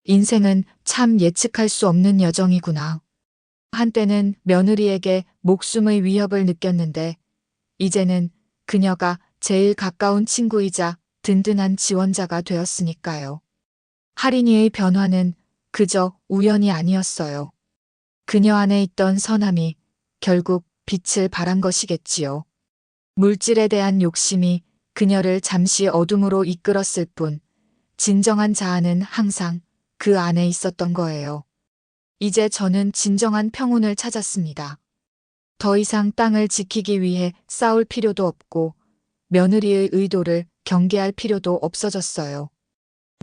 인생은 참 예측할 수 없는 여정이구나. 한때는 며느리에게 목숨의 위협을 느꼈는데 이제는 그녀가 제일 가까운 친구이자 든든한 지원자가 되었으니까요. 할인이의 변화는 그저 우연이 아니었어요. 그녀 안에 있던 선함이 결국 빛을 발한 것이겠지요. 물질에 대한 욕심이 그녀를 잠시 어둠으로 이끌었을 뿐 진정한 자아는 항상 그 안에 있었던 거예요. 이제 저는 진정한 평온을 찾았습니다. 더 이상 땅을 지키기 위해 싸울 필요도 없고 며느리의 의도를 경계할 필요도 없어졌어요.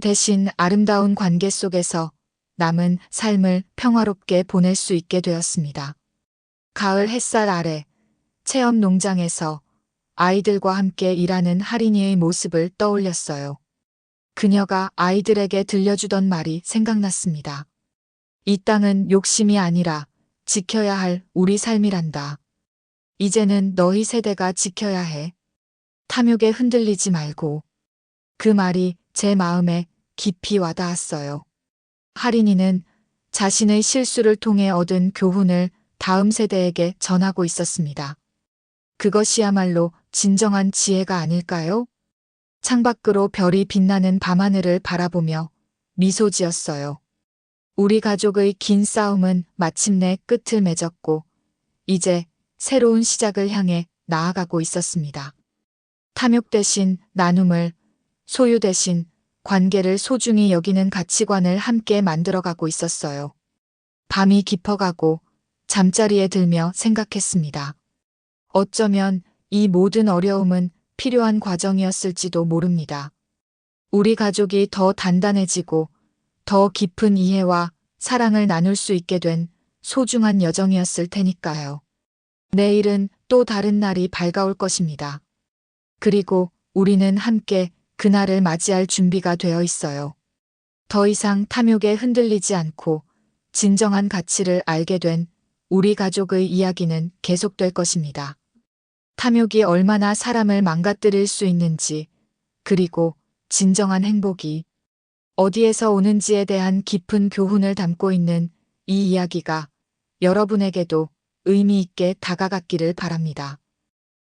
대신 아름다운 관계 속에서 남은 삶을 평화롭게 보낼 수 있게 되었습니다. 가을 햇살 아래 체험 농장에서 아이들과 함께 일하는 할인이의 모습을 떠올렸어요. 그녀가 아이들에게 들려주던 말이 생각났습니다. 이 땅은 욕심이 아니라 지켜야 할 우리 삶이란다. 이제는 너희 세대가 지켜야 해. 탐욕에 흔들리지 말고. 그 말이 제 마음에 깊이 와닿았어요. 할인이는 자신의 실수를 통해 얻은 교훈을 다음 세대에게 전하고 있었습니다. 그것이야말로 진정한 지혜가 아닐까요? 창밖으로 별이 빛나는 밤하늘을 바라보며 미소 지었어요. 우리 가족의 긴 싸움은 마침내 끝을 맺었고 이제 새로운 시작을 향해 나아가고 있었습니다. 탐욕 대신 나눔을, 소유 대신 관계를 소중히 여기는 가치관을 함께 만들어가고 있었어요. 밤이 깊어가고 잠자리에 들며 생각했습니다. 어쩌면 이 모든 어려움은 필요한 과정이었을지도 모릅니다. 우리 가족이 더 단단해지고 더 깊은 이해와 사랑을 나눌 수 있게 된 소중한 여정이었을 테니까요. 내일은 또 다른 날이 밝아올 것입니다. 그리고 우리는 함께 그날을 맞이할 준비가 되어 있어요. 더 이상 탐욕에 흔들리지 않고 진정한 가치를 알게 된 우리 가족의 이야기는 계속될 것입니다. 탐욕이 얼마나 사람을 망가뜨릴 수 있는지, 그리고 진정한 행복이 어디에서 오는지에 대한 깊은 교훈을 담고 있는 이 이야기가 여러분에게도 의미 있게 다가갔기를 바랍니다.